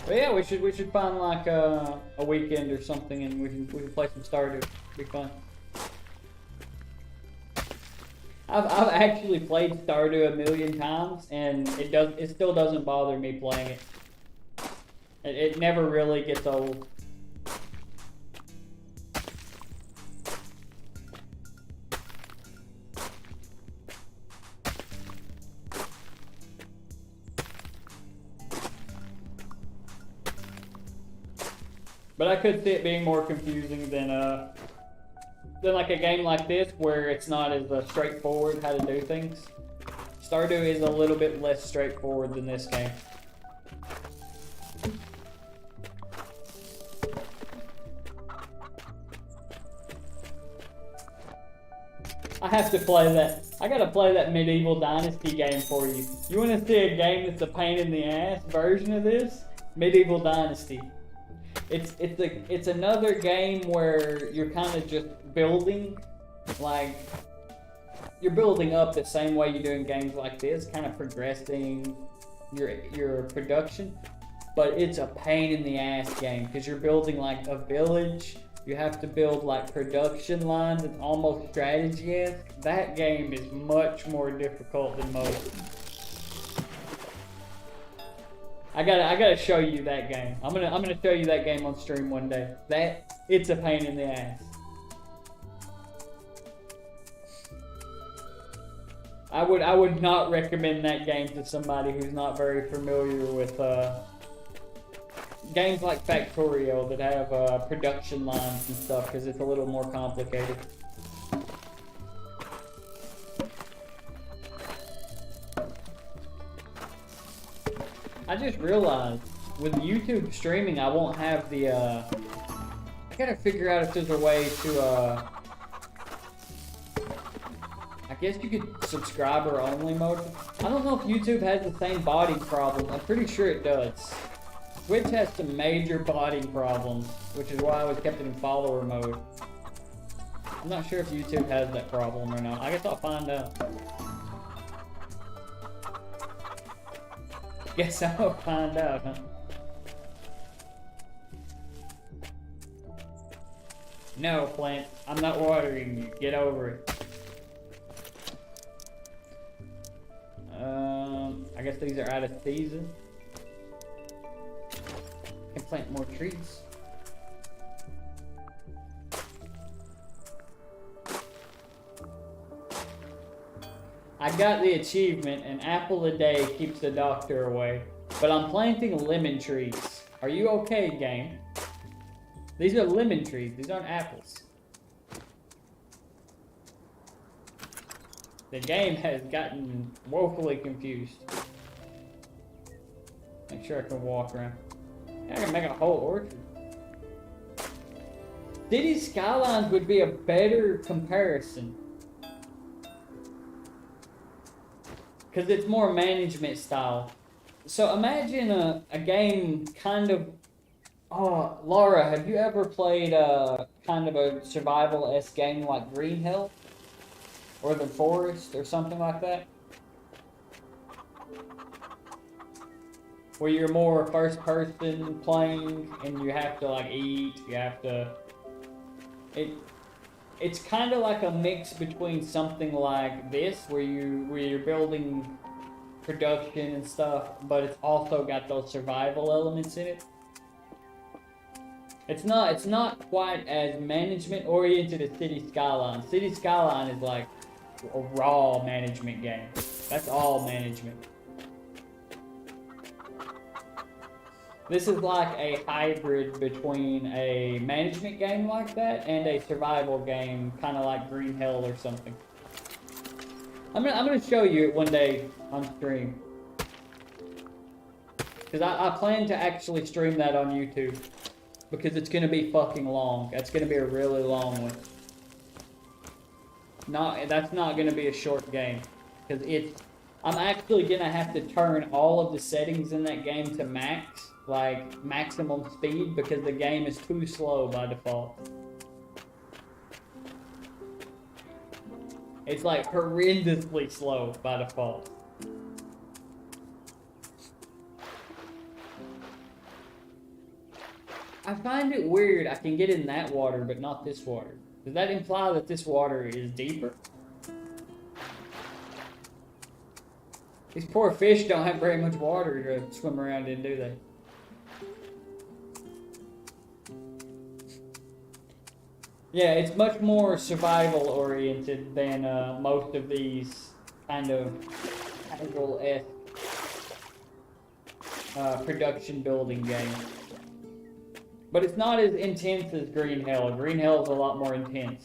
But yeah, we should find like a weekend or something, and we can play some Stardew. It'd be fun. I've actually played Stardew a million times, and it still doesn't bother me playing it. It never really gets old. But I could see it being more confusing than like a game like this, where it's not as straightforward how to do things. Stardew is a little bit less straightforward than this game. I have to play that. I gotta play that Medieval Dynasty game for you. You wanna see a game that's a pain in the ass version of this? Medieval Dynasty. It's another game where you're kind of just building, like, you're building up the same way you do in games like this, kind of progressing your production, but it's a pain in the ass game because you're building like a village. You have to build like production lines. It's almost strategy-esque. That game is much more difficult than most. I gotta show you that game. I'm gonna show you that game on stream one day. It's a pain in the ass. I would not recommend that game to somebody who's not very familiar with games like Factorio that have production lines and stuff, because it's a little more complicated. I just realized with YouTube streaming, I won't have the. I gotta figure out if there's a way to I guess you could subscriber only mode. I don't know if YouTube has the same body problem. I'm pretty sure it does. Twitch has some major body problems, which is why I was kept in follower mode. I'm not sure if YouTube has that problem or not. I guess I'll find out. Guess I'll find out, huh? No, plant. I'm not watering you. Get over it. I guess these are out of season. Can plant more trees. I got the achievement, an apple a day keeps the doctor away. But I'm planting lemon trees. Are you okay, game? These are lemon trees, these aren't apples. The game has gotten woefully confused. Make sure I can walk around. I can make a whole orchard. City Skylines would be a better comparison. Because it's more management style. So imagine a game kind of... Oh, Laura, have you ever played kind of a survival-esque game like Green Hell? Or The Forest, or something like that? Where you're more first person playing, and you have to like eat, you have to... It's kind of like a mix between something like this, where you're building production and stuff, but it's also got those survival elements in it. It's not quite as management oriented as City Skyline. City Skyline is like a raw management game. That's all management. This is like a hybrid between a management game like that and a survival game, kind of like Green Hell or something. I'm gonna show you it one day on stream, because I plan to actually stream that on YouTube, because it's gonna be fucking long. That's gonna be a really long one. That's not gonna be a short game, because I'm actually gonna have to turn all of the settings in that game to max. Like maximum speed, because the game is too slow by default. It's like horrendously slow by default. I find it weird I can get in that water but not this water. Does that imply that this water is deeper? These poor fish don't have very much water to swim around in, do they? Yeah, it's much more survival oriented than most of these kind of casual-esque production building games. But it's not as intense as Green Hell. Green Hell is a lot more intense.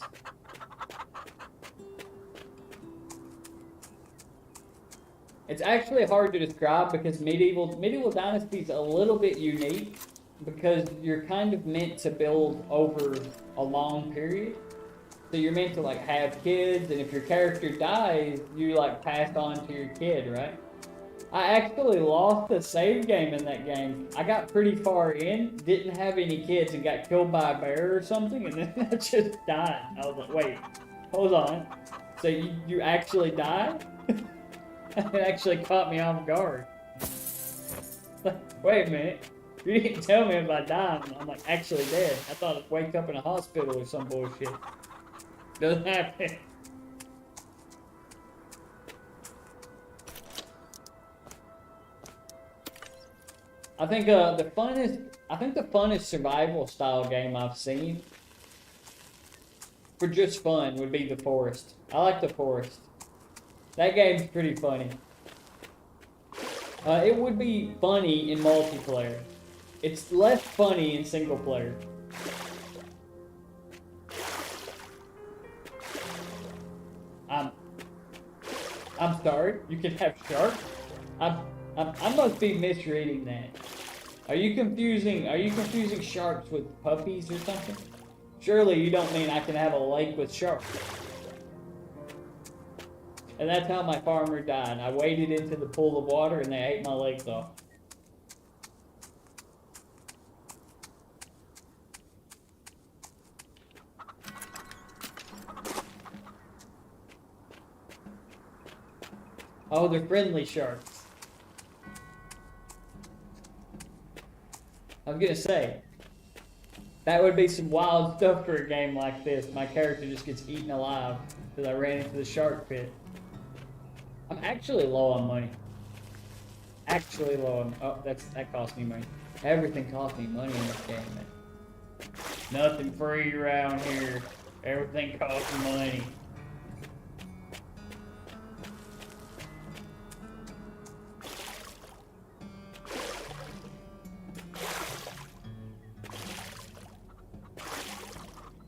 It's actually hard to describe because Medieval Dynasty is a little bit unique, because you're kind of meant to build over a long period. So you're meant to like have kids, and if your character dies, you like pass on to your kid, right? I actually lost a save game in that game. I got pretty far in, didn't have any kids, and got killed by a bear or something, and then I just died. I was like, wait, hold on. So you actually died? It actually caught me off guard. Like, wait a minute. You didn't tell me if I died. I'm like actually dead. I thought I'd wake up in a hospital or some bullshit. Doesn't happen. I think the funnest survival style game I've seen for just fun would be The Forest. I like The Forest. That game's pretty funny. It would be funny in multiplayer. It's less funny in single player. I'm sorry. You can have sharks. I must be misreading that. Are you confusing sharks with puppies or something? Surely you don't mean I can have a lake with sharks. And that's how my farmer died. I waded into the pool of water and they ate my legs off. Oh, they're friendly sharks. I was gonna say, that would be some wild stuff for a game like this. My character just gets eaten alive because I ran into the shark pit. I'm actually low on money. Actually low on... Oh, that cost me money. Everything costs me money in this game, man. Nothing free around here. Everything costs money.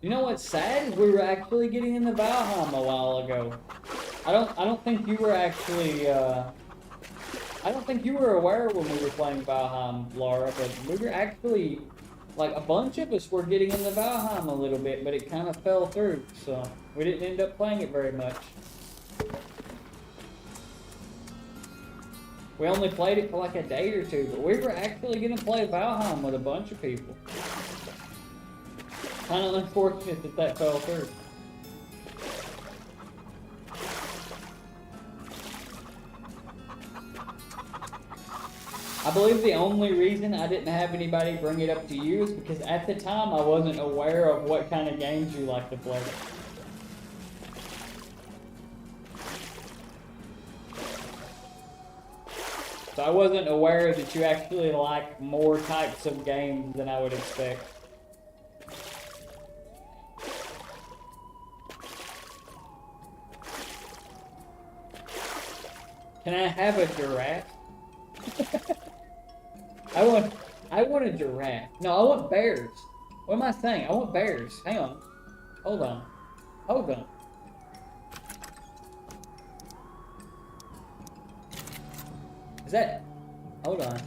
You know what's sad is we were actually getting into Valheim a while ago. I don't think you were actually I don't think you were aware when we were playing Valheim, Laura, but we were actually, like, a bunch of us were getting into Valheim a little bit, but it kind of fell through, so we didn't end up playing it very much. We only played it for like a day or two, but we were actually gonna play Valheim with a bunch of people. Kind of unfortunate that that fell through. I believe the only reason I didn't have anybody bring it up to you is because at the time I wasn't aware of what kind of games you like to play. So I wasn't aware that you actually like more types of games than I would expect. Can I have a giraffe? I want a giraffe. No, I want bears. What am I saying? I want bears. Hang on. Hold on. Hold on. Is that... Hold on.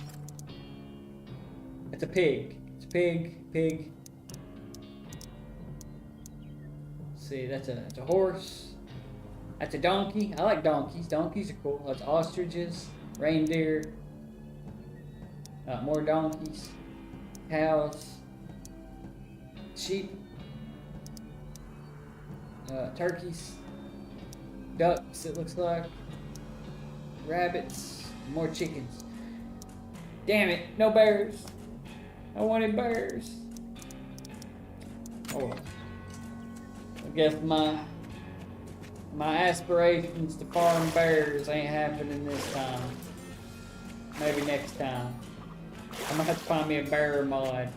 It's a pig. It's a pig. Let's see, that's a horse. That's a donkey. I like donkeys. Donkeys are cool. That's ostriches, reindeer, more donkeys, cows, sheep, turkeys, ducks, it looks like, rabbits, more chickens. Damn it, no bears. I wanted bears. Oh well. I guess my aspirations to farm bears ain't happening this time. Maybe next time. I'm gonna have to find me a bear mod.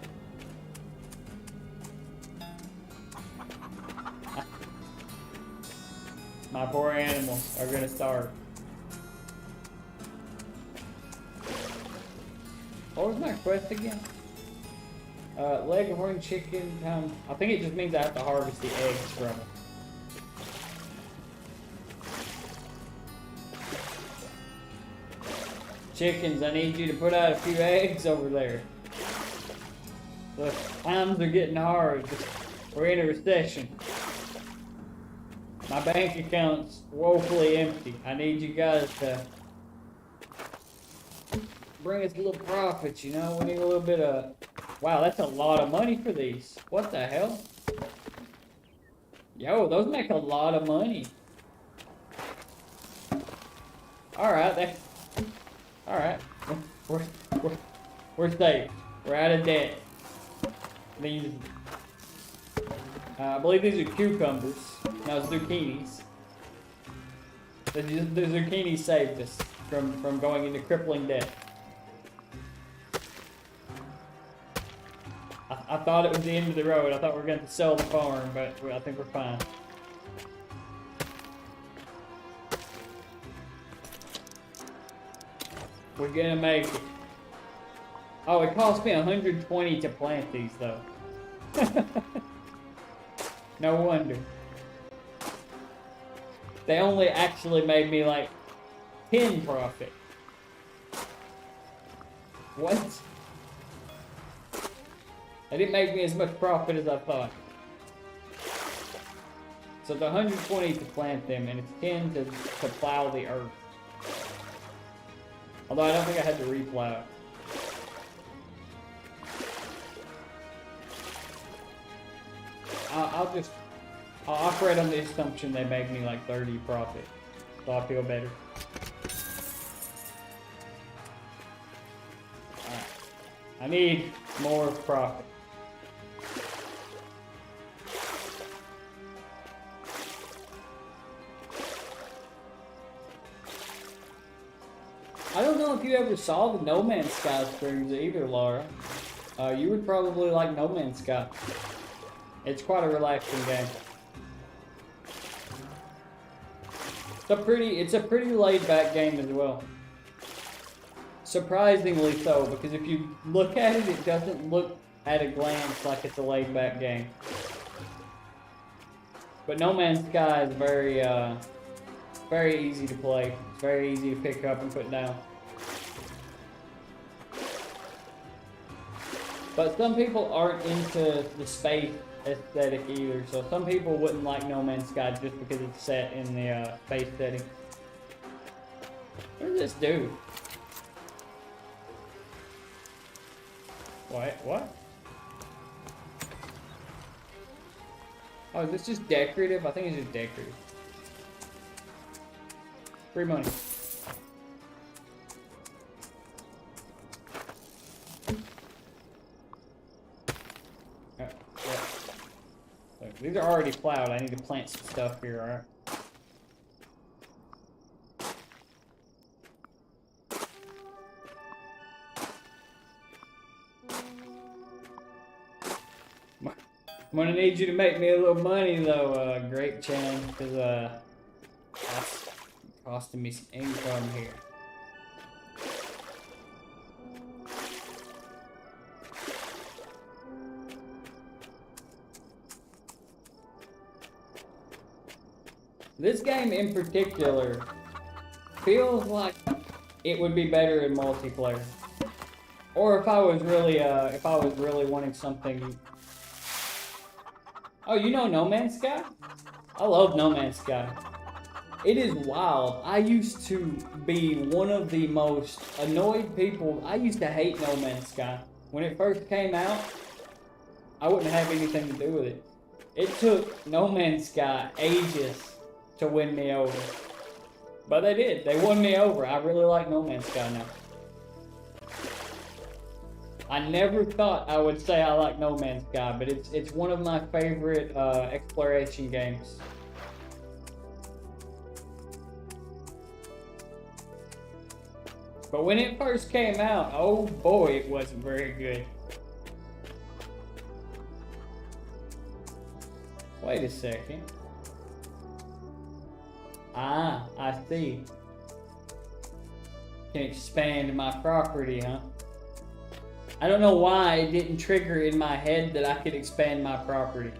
My poor animals are gonna starve. What was my quest again? Leghorn chicken. I think it just means I have to harvest the eggs from it. Chickens, I need you to put out a few eggs over there. The times are getting hard. We're in a recession. My bank account's woefully empty. I need you guys to bring us a little profit, you know? We need a little bit of... Wow, that's a lot of money for these. What the hell? Yo, those make a lot of money. Alright, Alright, we're safe. We're out of debt. These, I believe these are cucumbers. No, zucchinis. The zucchini saved us from going into crippling debt. I thought it was the end of the road. I thought we were going to sell the farm, but I think we're fine. We're gonna make it. Oh, it cost me 120 to plant these, though. No wonder. They only actually made me like 10 profit. What? They didn't make me as much profit as I thought. So it's 120 to plant them, and it's 10 to plow the earth. Although I don't think I had to replow it. I'll operate on the assumption they make me like 30 profit, so I feel better. Alright. I need more profit. I don't know if you ever saw the No Man's Sky streams either, Laura. You would probably like No Man's Sky. It's quite a relaxing game. It's a pretty laid back game as well. Surprisingly so, because if you look at it, it doesn't look at a glance like it's a laid back game. But No Man's Sky is very easy to play. It's very easy to pick up and put down. But some people aren't into the space aesthetic either, so some people wouldn't like No Man's Sky just because it's set in the space setting. What does this do? What? Oh, is this just decorative? I think it's just decorative. Free money. Look, these are already plowed. I need to plant some stuff here, alright? I'm gonna need you to make me a little money though, Grape Chan, because that's costing me some income here. This game in particular feels like it would be better in multiplayer. Or if I was really wanting something. Oh, you know No Man's Sky? I love No Man's Sky. It is wild. I used to be one of the most annoyed people. I used to hate No Man's Sky. When it first came out, I wouldn't have anything to do with it. It took No Man's Sky ages to win me over. But they did. They won me over. I really like No Man's Sky now. I never thought I would say I like No Man's Sky, but it's one of my favorite exploration games. But when it first came out, oh boy, it wasn't very good. Wait a second. Ah, I see. Can expand my property, huh? I don't know why it didn't trigger in my head that I could expand my property.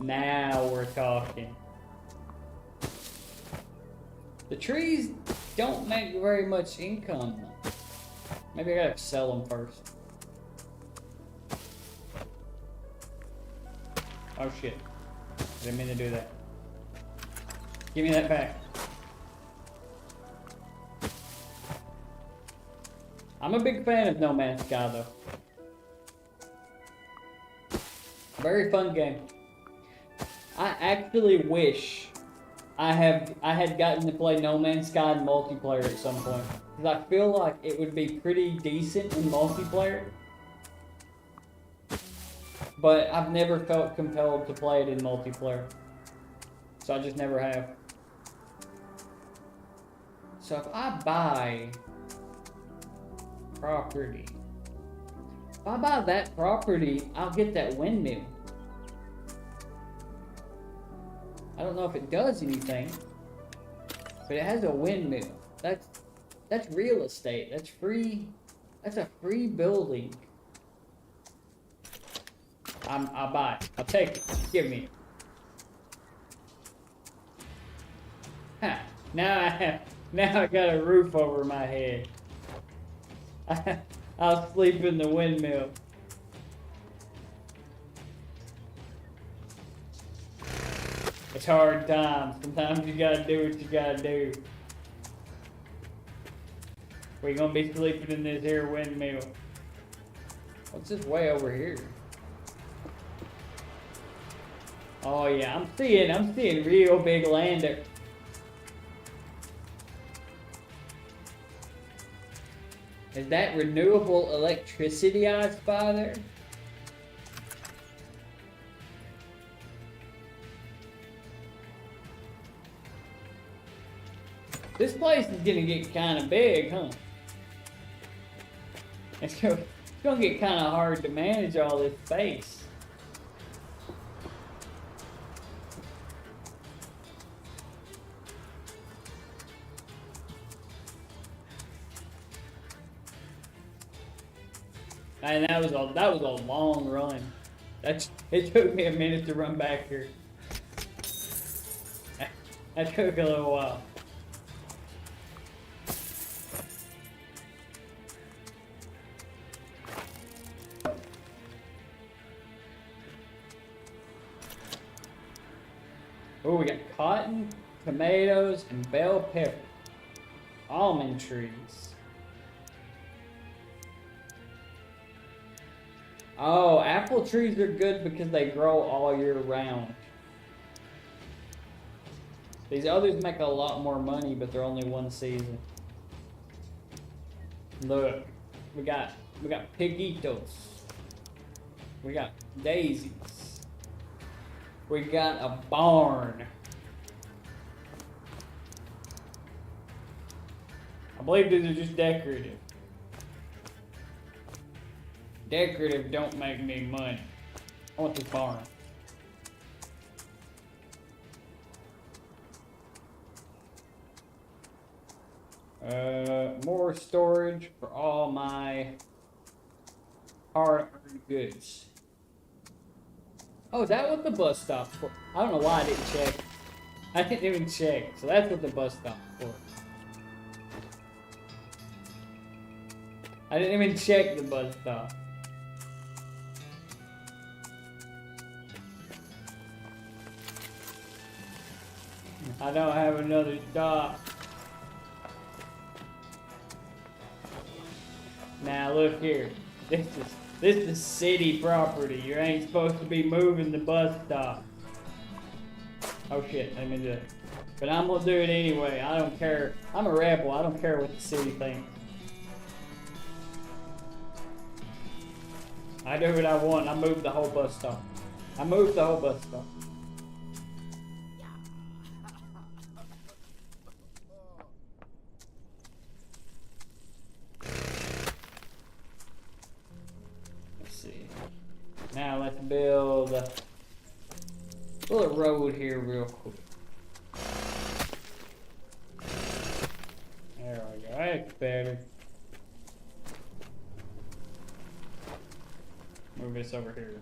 Now we're talking. The trees don't make very much income though. Maybe I gotta sell them first. Oh shit. Didn't mean to do that. Give me that back. I'm a big fan of No Man's Sky though. Very fun game. I actually wish I had gotten to play No Man's Sky in multiplayer at some point. Because I feel like it would be pretty decent in multiplayer. But I've never felt compelled to play it in multiplayer. So I just never have. So if I buy property, if I buy that property, I'll get that windmill. I don't know if it does anything, but it has a windmill. That's real estate. That's free. That's a free building. I'll buy it. I'll take it. Give me it. Huh. Now I got a roof over my head. I'll sleep in the windmill. It's hard times. Sometimes you gotta do what you gotta do. We're gonna be sleeping in this here windmill. What's this way over here? Oh yeah, I'm seeing real big land there. Is that renewable electricity I spy there? This place is gonna get kind of big, huh? It's gonna get kind of hard to manage all this space. And that was a long run. It took me a minute to run back here. That took a little while. Oh, we got cotton, tomatoes, and bell pepper. Almond trees. Oh, apple trees are good because they grow all year round. These others make a lot more money, but they're only one season. Look, we got pigitos. We got daisies. We got a barn. I believe these are just decorative. Decorative don't make me money. I want this barn. More storage for all my hard-earned goods. Oh, is that what the bus stop's for? I don't know why I didn't check. I didn't even check. So that's what the bus stop's for. I didn't even check the bus stop. I don't have another stop. Now look here. This is city property. You ain't supposed to be moving the bus stop. Oh shit, let me do it. But I'm gonna do it anyway. I don't care. I'm a rebel. I don't care what the city thinks. I do what I want. I move the whole bus stop. I moved the whole bus stop. Now let's build a little road here real quick. There we go, that's better. Move this over here.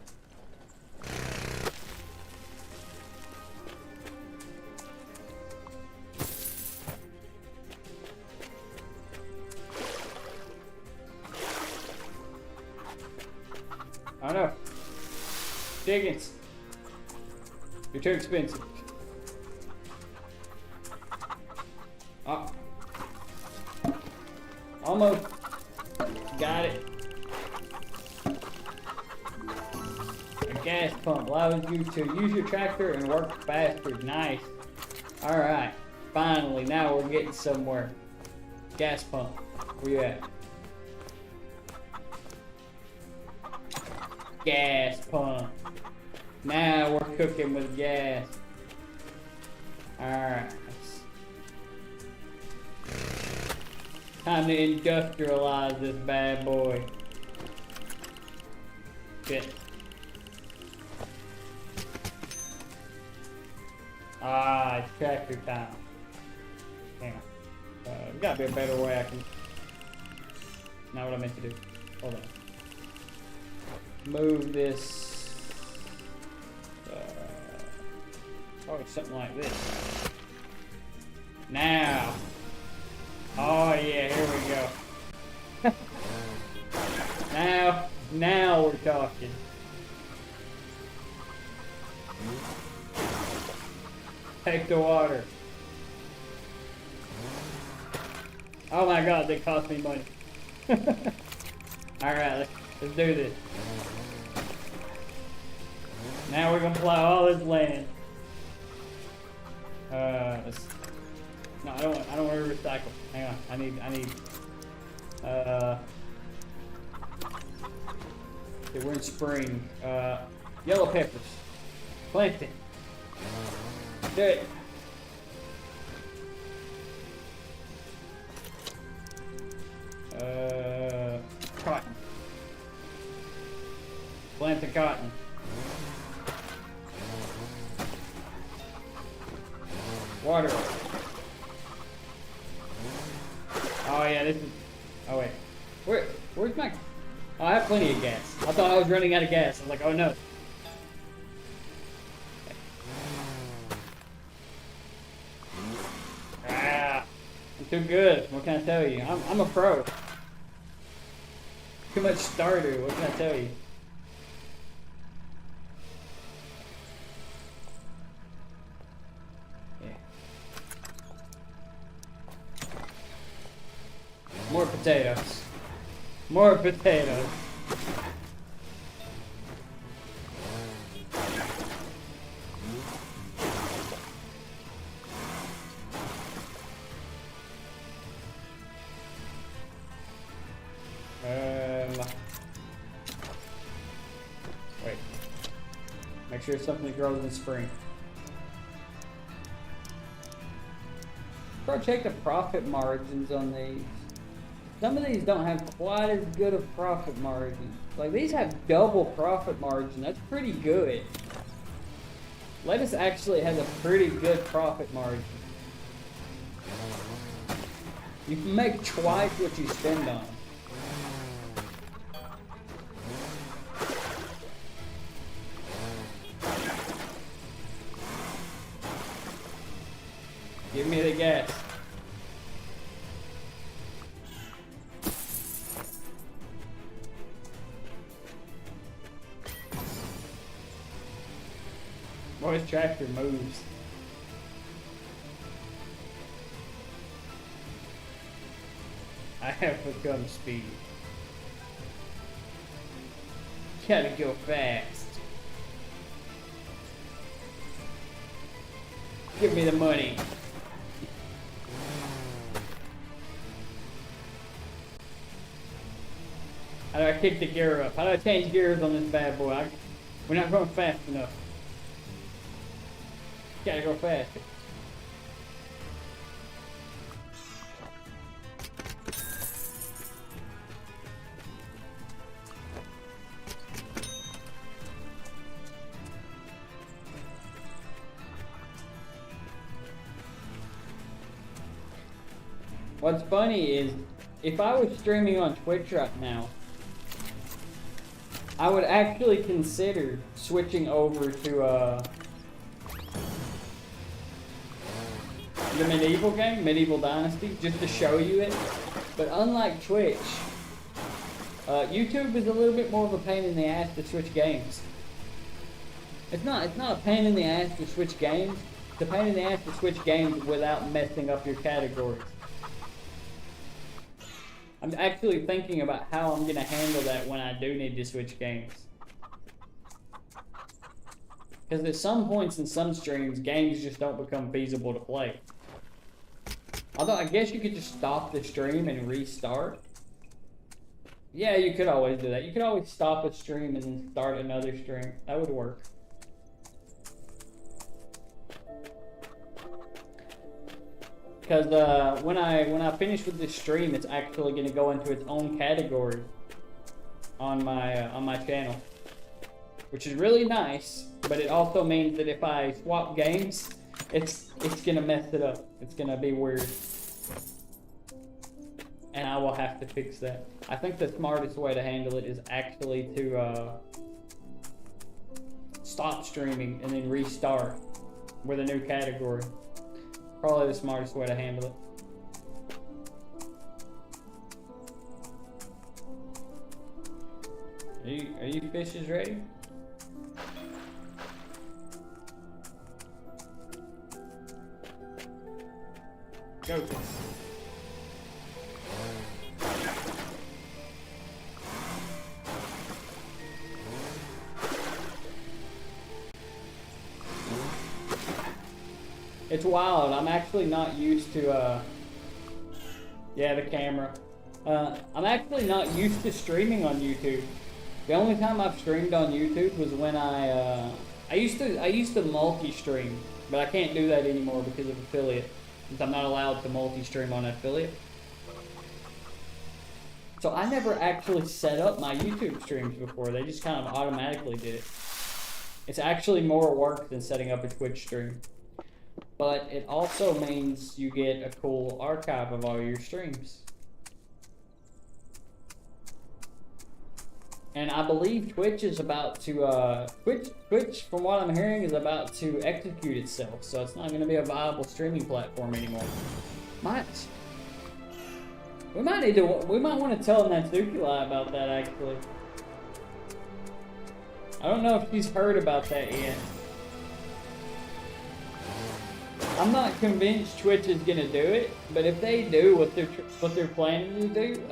Oh no. Diggins. You're too expensive. Oh. Almost. Got it. A gas pump allows you to use your tractor and work faster. Nice. Alright. Finally, now we're getting somewhere. Gas pump. Where you at? Gas pump. Now we're cooking with gas. Alright. Time to industrialize this bad boy. Shit. Ah, it's tractor time. Damn. There's gotta be a better way I can... Not what I meant to do. Hold on. Move this. Probably something like this. Now. Oh yeah, here we go. Now we're talking. Take the water. Oh my god, they cost me money. Alright, let's do this. Now we're gonna plow all this land. No, I don't want to recycle. Hang on, I need, okay, we're in spring. Yellow peppers. Plant it. Do it. Cotton. Plant the cotton. Water. Oh yeah, this is. Oh wait, where's my? Oh, I have plenty of gas. I thought I was running out of gas. I was like, oh no. Ah, I'm too good. What can I tell you? I'm a pro. Too much starter. What can I tell you? More potatoes. More potatoes. Wait. Make sure something grows in spring. Bro, check the profit margins on these. Some of these don't have quite as good of profit margin. Like these have double profit margin. That's pretty good. Lettuce actually has a pretty good profit margin. You can make twice what you spend on. Give me the gas. Boy, his tractor moves. I have become speedy. Gotta go fast. Give me the money. How do I kick the gear up? How do I change gears on this bad boy? We're not going fast enough. Gotta go faster. What's funny is, if I was streaming on Twitch right now, I would actually consider switching over to the medieval game, Medieval Dynasty, just to show you it. But unlike Twitch, YouTube is a little bit more of a pain in the ass to switch games. It's not a pain in the ass to switch games. It's a pain in the ass to switch games without messing up your categories. I'm actually thinking about how I'm gonna handle that when I do need to switch games. Because at some points in some streams, games just don't become feasible to play. Although I guess you could just stop the stream and restart. Yeah, you could always do that. You could always stop a stream and then start another stream. That would work. Because when I finish with this stream, it's actually going to go into its own category on my channel, which is really nice. But it also means that if I swap games, it's going to mess it up. It's going to be weird, and I will have to fix that. I think the smartest way to handle it is actually to stop streaming and then restart with a new category. Probably the smartest way to handle it. Are you fishes ready? Go. It's wild. I'm actually not used to, yeah, the camera. I'm actually not used to streaming on YouTube. The only time I've streamed on YouTube was when I used to multi-stream, but I can't do that anymore because of affiliate, since I'm not allowed to multi-stream on affiliate. So I never actually set up my YouTube streams before. They just kind of automatically did it. It's actually more work than setting up a Twitch stream. But it also means you get a cool archive of all your streams. And I believe Twitch is about to, Twitch, from what I'm hearing, is about to execute itself. So it's not going to be a viable streaming platform anymore. We might want to tell Natsuki about that, actually. I don't know if she's heard about that yet. I'm not convinced Twitch is going to do it, but if they do what they're planning to do,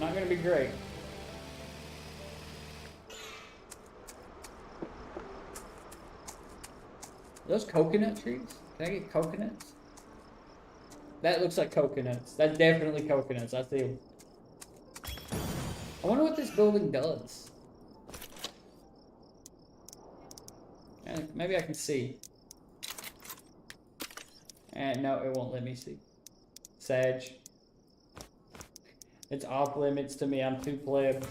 not gonna be great. Those coconut trees? Can I get coconuts? That looks like coconuts. That's definitely coconuts. I see them. I wonder what this building does. Maybe I can see. And no, it won't let me see. Sag. It's off limits to me, I'm too pleb.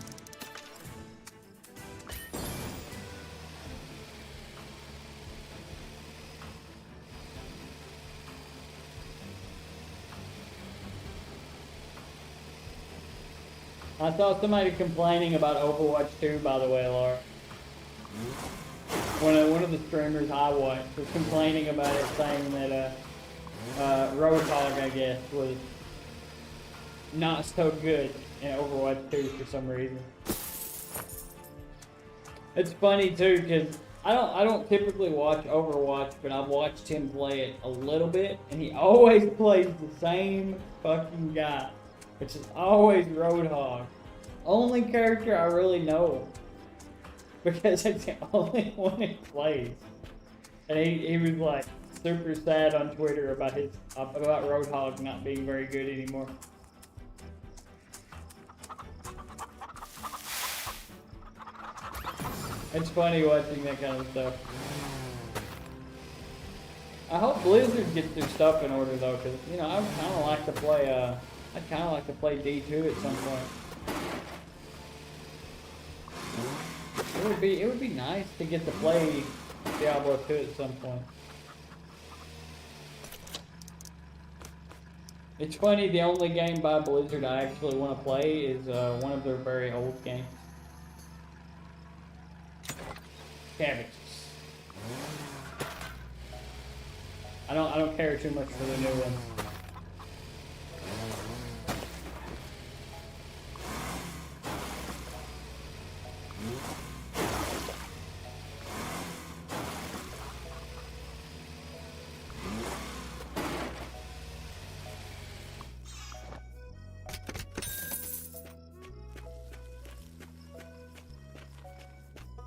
I saw somebody complaining about Overwatch 2, by the way, Laura. One of the streamers I watched was complaining about it, saying that Roadhog, I guess, was not so good in Overwatch 2 for some reason. It's funny too, because I don't typically watch Overwatch, but I've watched him play it a little bit, and he always plays the same fucking guy, which is always Roadhog. Only character I really know, because it's the only one he plays. And he was like super sad on Twitter about Roadhog not being very good anymore. It's funny watching that kind of stuff. I hope Blizzard gets their stuff in order though, because you know I'd kind of like to play. I'd kind of like to play D2 at some point. It would be nice to get to play Diablo 2 at some point. It's funny, the only game by Blizzard I actually want to play is one of their very old games. Cabbages. I don't care too much for the new one.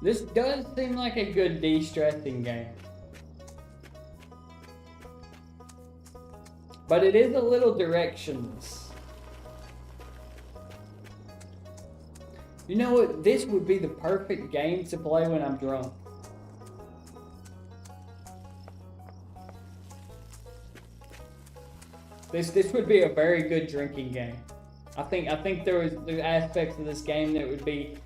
This does seem like a good de-stressing game. But it is a little directionless. You know what? This would be the perfect game to play when I'm drunk. This would be a very good drinking game. I think there's aspects of this game that would be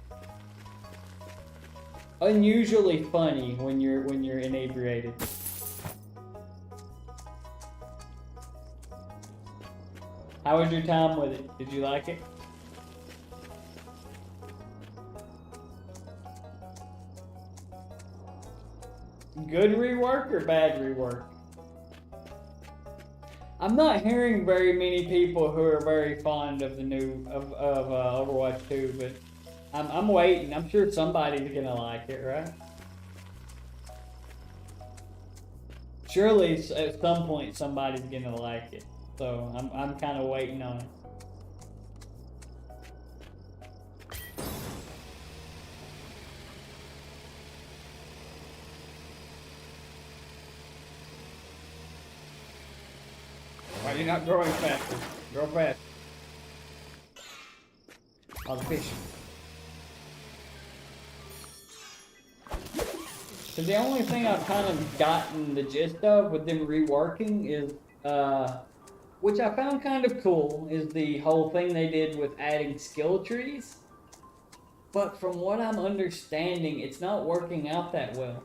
unusually funny when you're inebriated. How was your time with it? Did you like it? Good rework or bad rework? I'm not hearing very many people who are very fond of the new Overwatch 2, but I'm waiting. I'm sure somebody's gonna like it, right? Surely at some point somebody's gonna like it. So I'm kind of waiting on it. Why are you not growing faster? Grow fast. Oh, the fish. So the only thing I've kind of gotten the gist of with them reworking is, which I found kind of cool, is the whole thing they did with adding skill trees. But from what I'm understanding, it's not working out that well.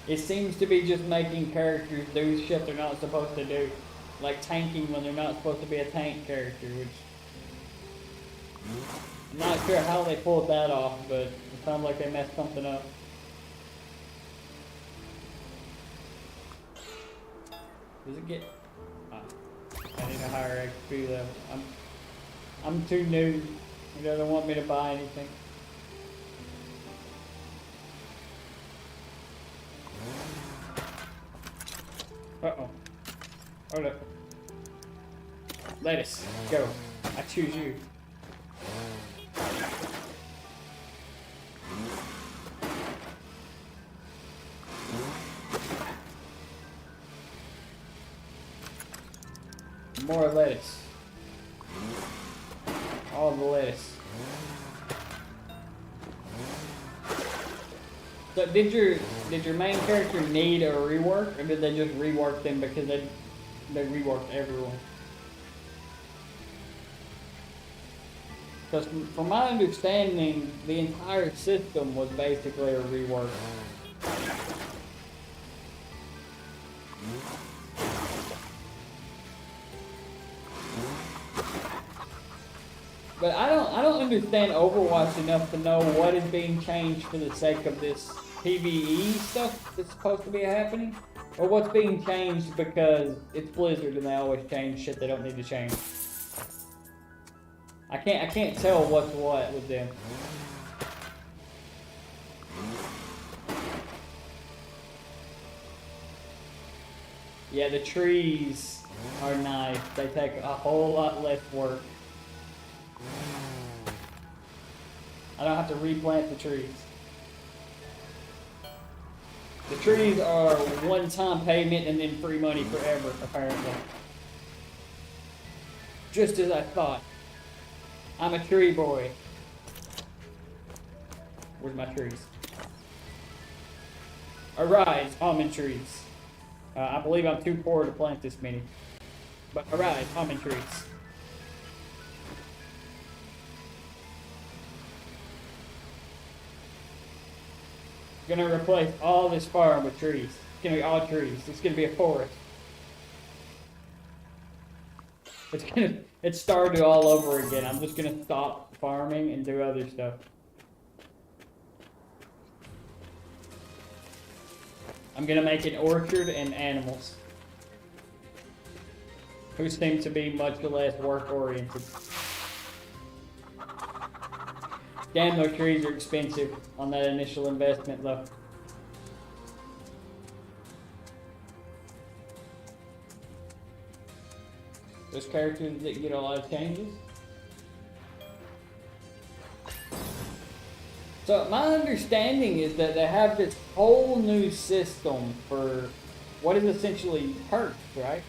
It seems to be just making characters do shit they're not supposed to do. Like tanking when they're not supposed to be a tank character, which... I'm not sure how they pulled that off, but it sounds like they messed something up. Does it get... Oh, I need a higher XP level. I'm too new. He doesn't want me to buy anything. Uh-oh. Hold up. Lettuce, go. I choose you. More lettuce. All the lettuce. So did your main character need a rework, or did they just rework them because they reworked everyone? Because from my understanding, the entire system was basically a rework. But I don't understand Overwatch enough to know what is being changed for the sake of this PvE stuff that's supposed to be happening, or what's being changed because it's Blizzard and they always change shit they don't need to change. I can't tell what's what with them. Yeah, the trees are nice. They take a whole lot less work. I don't have to replant the trees. The trees are one-time payment and then free money forever, apparently. Just as I thought. I'm a tree boy. Where's my trees? Arise, almond trees. I believe I'm too poor to plant this many. But arise, almond trees. Gonna replace all this farm with trees. It's gonna be all trees. It's gonna be a forest. It's Stardew all over again. I'm just gonna stop farming and do other stuff. I'm gonna make an orchard and animals, who seem to be much less work oriented. Damn, those trees are expensive on that initial investment though. Those characters that get a lot of changes. So my understanding is that they have this whole new system for what is essentially perks, right?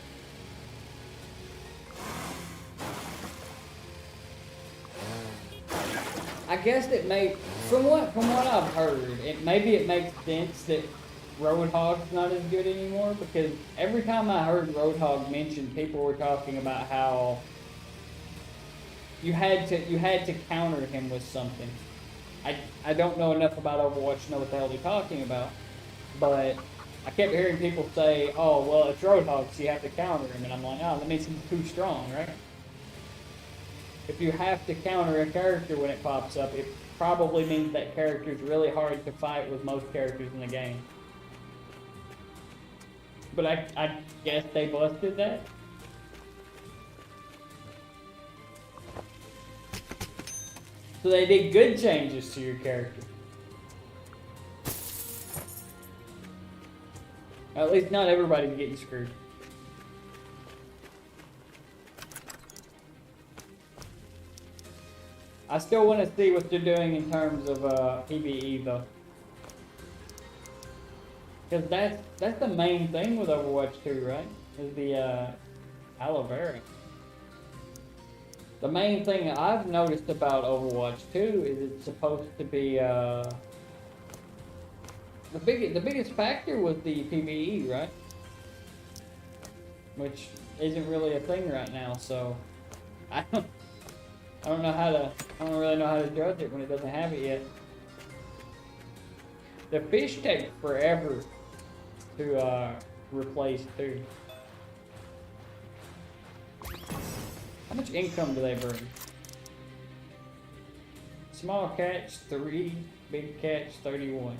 I guess it may, from what I've heard, it makes sense that Roadhog's not as good anymore, because every time I heard Roadhog mentioned, people were talking about how you had to counter him with something. I don't know enough about Overwatch to know what the hell they're talking about, but I kept hearing people say, "Oh, well, it's Roadhog, so you have to counter him," and I'm like, "Oh, that means he's too strong, right?" If you have to counter a character when it pops up, it probably means that character is really hard to fight with most characters in the game. But I guess they busted that. So they did good changes to your character. At least not everybody's getting screwed. I still want to see what they're doing in terms of PvE though. Because that's the main thing with Overwatch 2, right? Is the aloe vera. The main thing I've noticed about Overwatch 2 is it's supposed to be the biggest factor was the PvE, right? Which isn't really a thing right now, so I don't really know how to judge it when it doesn't have it yet. The fish take forever to replace too. How much income do they bring? Small catch 3, big catch 31.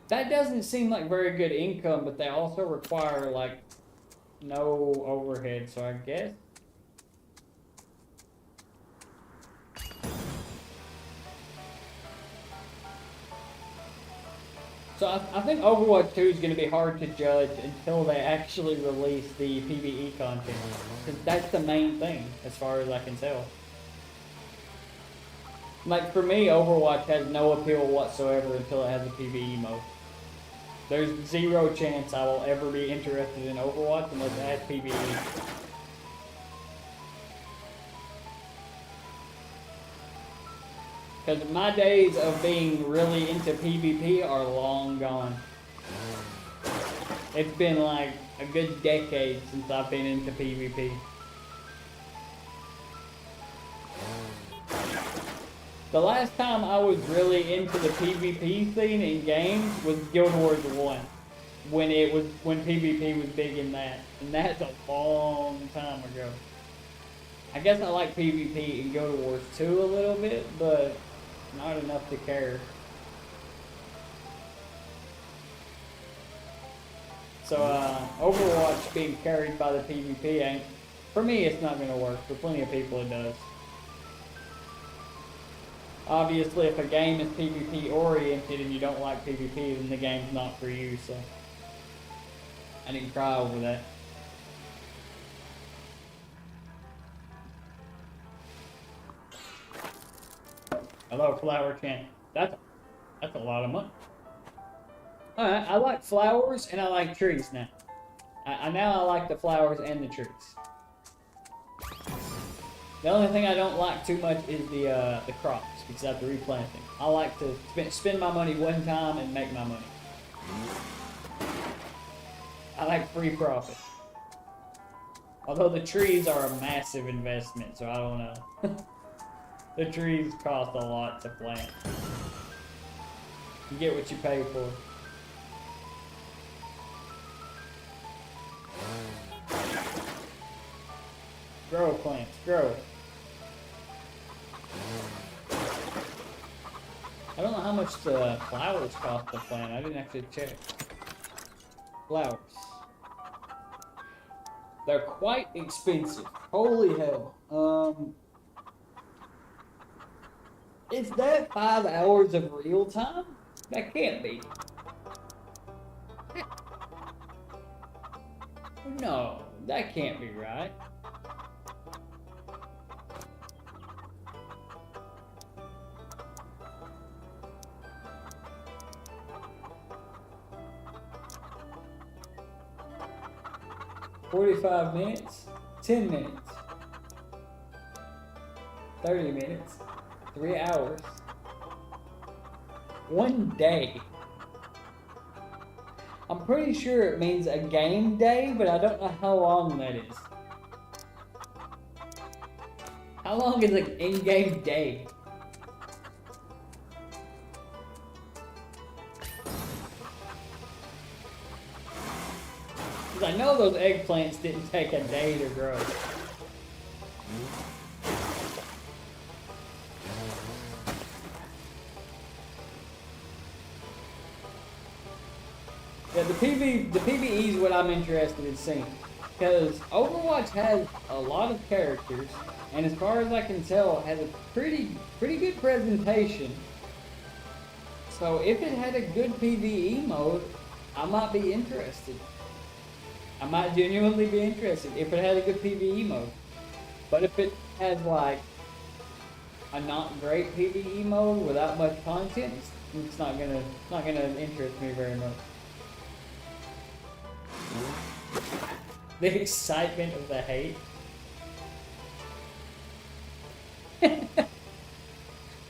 That doesn't seem like very good income, but they also require like no overhead, so I guess. So I think Overwatch 2 is going to be hard to judge until they actually release the PvE content. Because that's the main thing, as far as I can tell. Like, for me, Overwatch has no appeal whatsoever until it has a PvE mode. There's zero chance I will ever be interested in Overwatch unless it has PvE. Because my days of being really into PvP are long gone. It's been like a good decade since I've been into PvP. The last time I was really into the PvP scene in games was Guild Wars 1. When PvP was big in that. And that's a long time ago. I guess I like PvP in Guild Wars 2 a little bit, but not enough to care. So Overwatch being carried by the PvP ain't, for me it's not gonna work. For plenty of people it does. Obviously if a game is PvP oriented and you don't like PvP, then the game's not for you, so I didn't cry over that. Hello, Flower Chan. That's a lot of money. Alright, I like flowers and I like trees now. I like the flowers and the trees. The only thing I don't like too much is the crops, because I have to replant them. I like to spend my money one time and make my money. I like free profit. Although the trees are a massive investment, so I don't know. The trees cost a lot to plant. You get what you pay for. Grow plants, grow. I don't know how much the flowers cost to plant. I didn't actually check. Flowers. They're quite expensive. Holy hell. Is that 5 hours of real time? That can't be. No, that can't be right. "45 minutes, 10 minutes, 30 minutes, 3 hours, 1 day." I'm pretty sure it means a game day, but I don't know how long that is. How long is an in-game day? Because I know those eggplants didn't take a day to grow. Yeah, the PvE is what I'm interested in seeing. Because Overwatch has a lot of characters, and as far as I can tell, has a pretty good presentation. So if it had a good PvE mode, I might be interested. I might genuinely be interested if it had a good PvE mode. But if it has like a not great PvE mode without much content, it's not gonna interest me very much. The excitement of the hate.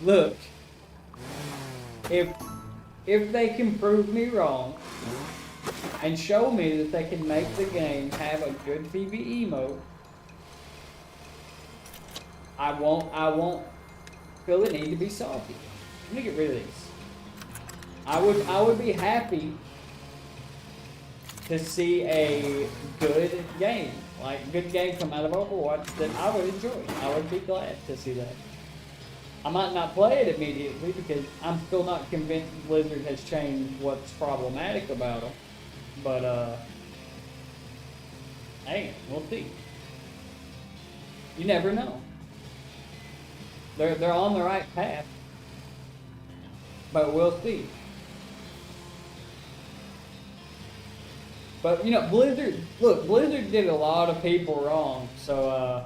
Look, if they can prove me wrong and show me that they can make the game have a good PvE mode, I won't feel the need to be salty. I'm gonna get rid of these. I would be happy to see a good game, like good game come out of Overwatch that I would enjoy. I would be glad to see that. I might not play it immediately because I'm still not convinced Blizzard has changed what's problematic about them. But hey, we'll see. You never know. They're on the right path, but we'll see. But you know, Blizzard did a lot of people wrong, so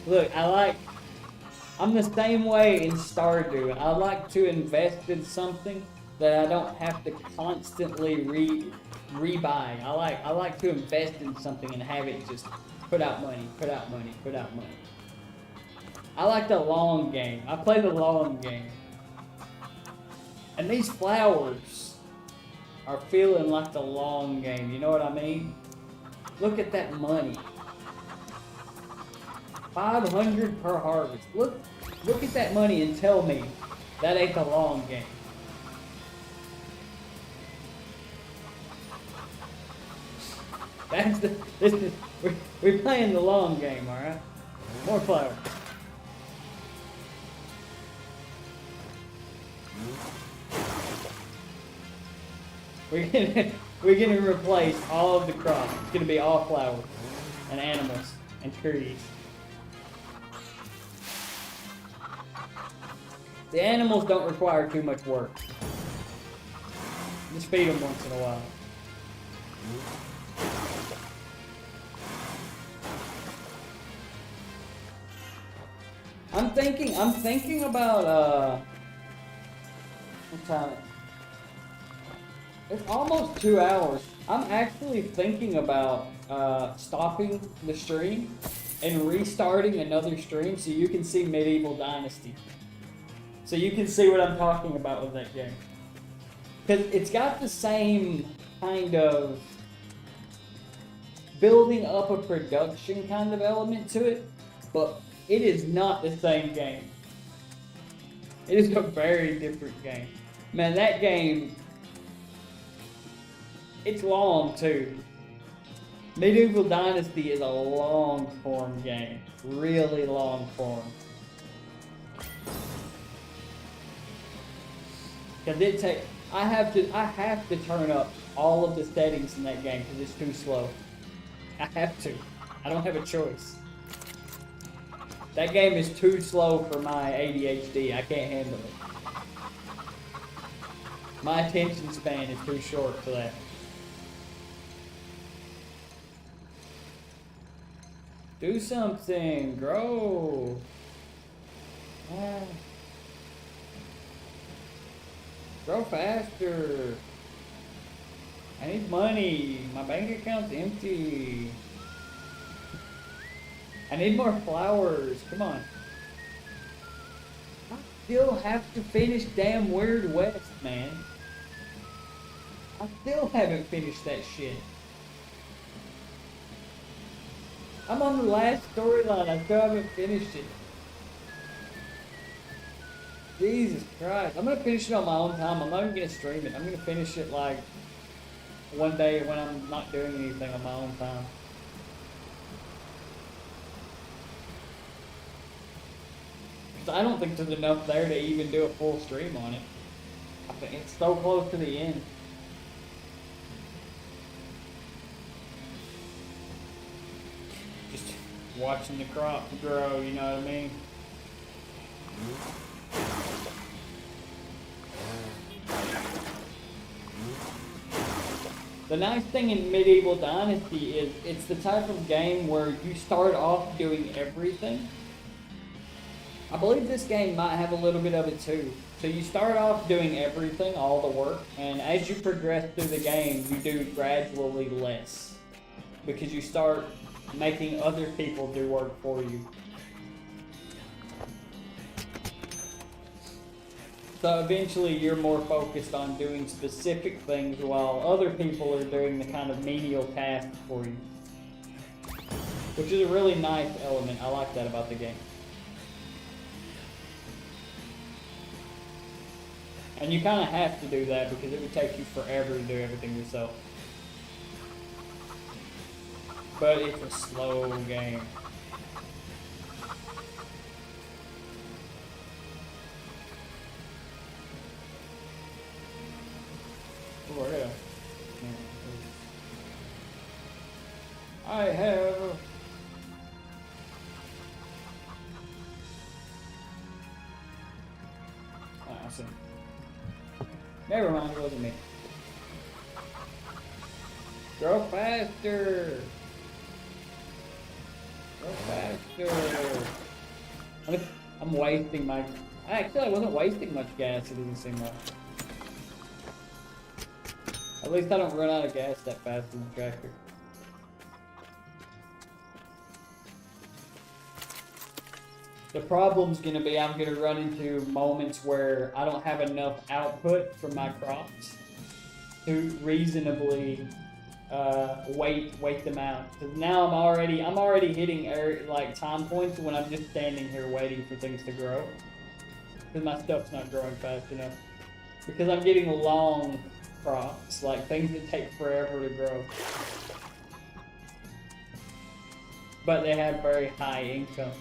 look, I'm the same way in Stardew. I like to invest in something that I don't have to constantly rebuy. I like to invest in something and have it just put out money. I like the long game. I play the long game. And these flowers are feeling like the long game. You know what I mean? Look at that money. 500 per harvest. Look at that money and tell me that ain't the long game. We're playing the long game, all right? More flowers. We're gonna replace all of the crops. It's gonna be all flowers and animals and trees. The animals don't require too much work. Just feed them once in a while. I'm thinking about what time? It's almost 2 hours. I'm actually thinking about stopping the stream and restarting another stream so you can see Medieval Dynasty. So you can see what I'm talking about with that game. Because it's got the same kind of building up a production kind of element to it, but it is not the same game. It is a very different game. Man, that game, it's long too. Medieval Dynasty is a long form game. Really long form. Cause I have to turn up all of the settings in that game because it's too slow. I have to. I don't have a choice. That game is too slow for my ADHD. I can't handle it. My attention span is too short for that. Do something. Grow. Ah. Grow faster. I need money. My bank account's empty. I need more flowers. Come on. I still have to finish damn Weird West, man. I still haven't finished that shit. I'm on the last storyline. I still haven't finished it. Jesus Christ. I'm gonna finish it on my own time. I'm not even gonna stream it. I'm gonna finish it like one day when I'm not doing anything on my own time. I don't think there's enough there to even do a full stream on it. I think it's so close to the end. Just watching the crop grow, you know what I mean? The nice thing in Medieval Dynasty is it's the type of game where you start off doing everything. I believe this game might have a little bit of it too. So you start off doing everything, all the work, and as you progress through the game, you do gradually less. Because you start making other people do work for you. So eventually you're more focused on doing specific things while other people are doing the kind of menial tasks for you. Which is a really nice element. I like that about the game. And you kind of have to do that because it would take you forever to do everything yourself. But it's a slow game. Oh, yeah. I have... Awesome. Never mind, it wasn't me. Grow faster! Go faster! I'm wasting my... Actually, I wasn't wasting much gas, it doesn't seem like. At least I don't run out of gas that fast in the tractor. The problem's gonna be I'm gonna run into moments where I don't have enough output from my crops to reasonably wait them out. Because now I'm already hitting like time points when I'm just standing here waiting for things to grow. Because my stuff's not growing fast enough. Because I'm getting long crops, like things that take forever to grow. But they have very high income.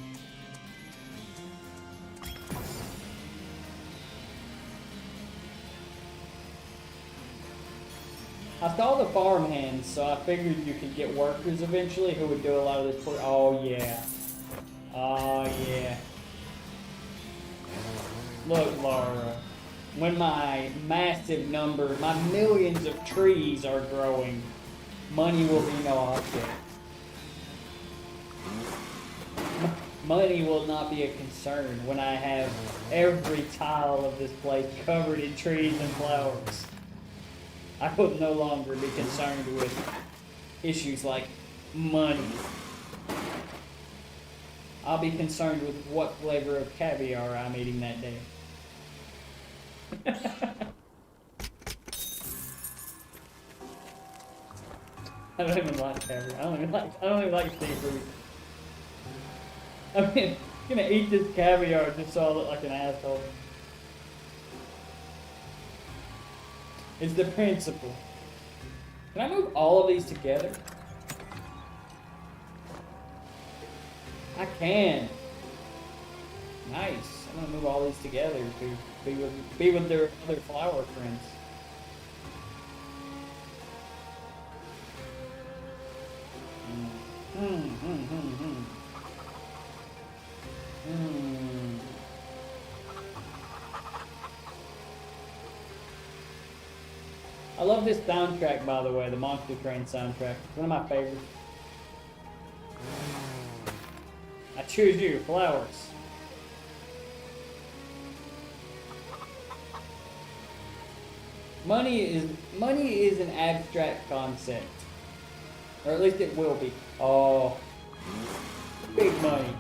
I saw the farm hands, so I figured you could get workers eventually who would do a lot of this work. Oh yeah. Oh yeah. Look, Laura. When my massive number, my millions of trees are growing, money will be no object. Money will not be a concern when I have every tile of this place covered in trees and flowers. I will no longer be concerned with issues like money. I'll be concerned with what flavor of caviar I'm eating that day. I don't even like caviar. I don't even like seafood. I mean, I'm gonna eat this caviar just so I look like an asshole. It's the principle. Can I move all of these together? I can. Nice. I'm gonna move all these together to be with their other flower friends. I love this soundtrack, by the way, the Monster Train soundtrack. It's one of my favorites. I choose you, flowers. Money is an abstract concept. Or at least it will be. Oh, big money.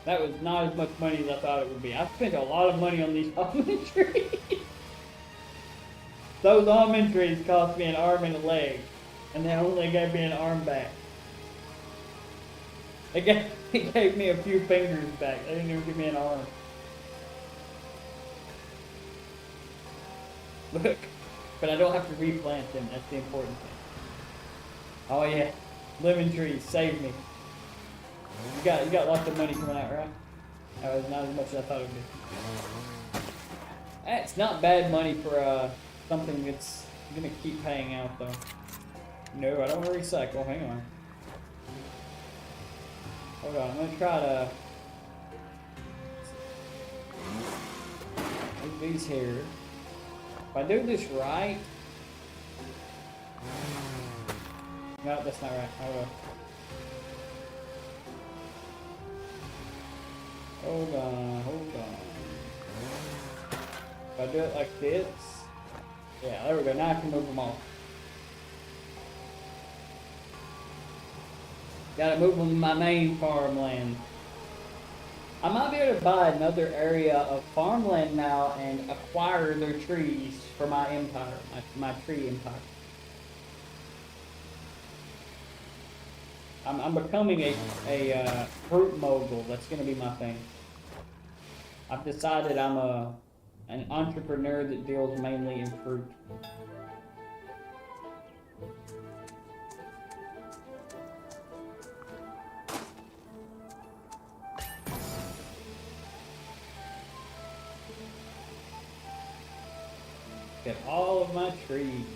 That was not as much money as I thought it would be. I spent a lot of money on these almond trees. Those almond trees cost me an arm and a leg, and they only gave me an arm back. It gave me a few fingers back. They didn't even give me an arm. Look, but I don't have to replant them. That's the important thing. Oh yeah, lemon trees, save me. You got lots of money coming out, right? That was not as much as I thought it would be. That's not bad money for something that's gonna keep paying out though. No, I don't want to recycle. Hang on. Hold on, I'm gonna try to move these here. If I do this right. No, that's not right. Hold on, hold on. If I do it like this. Yeah, there we go. Now I can move them all. Gotta move them to my main farmland. I might be able to buy another area of farmland now and acquire their trees for my empire, my tree empire. I'm becoming a fruit mogul. That's gonna be my thing. I've decided I'm an entrepreneur that deals mainly in fruit. Get all of my trees.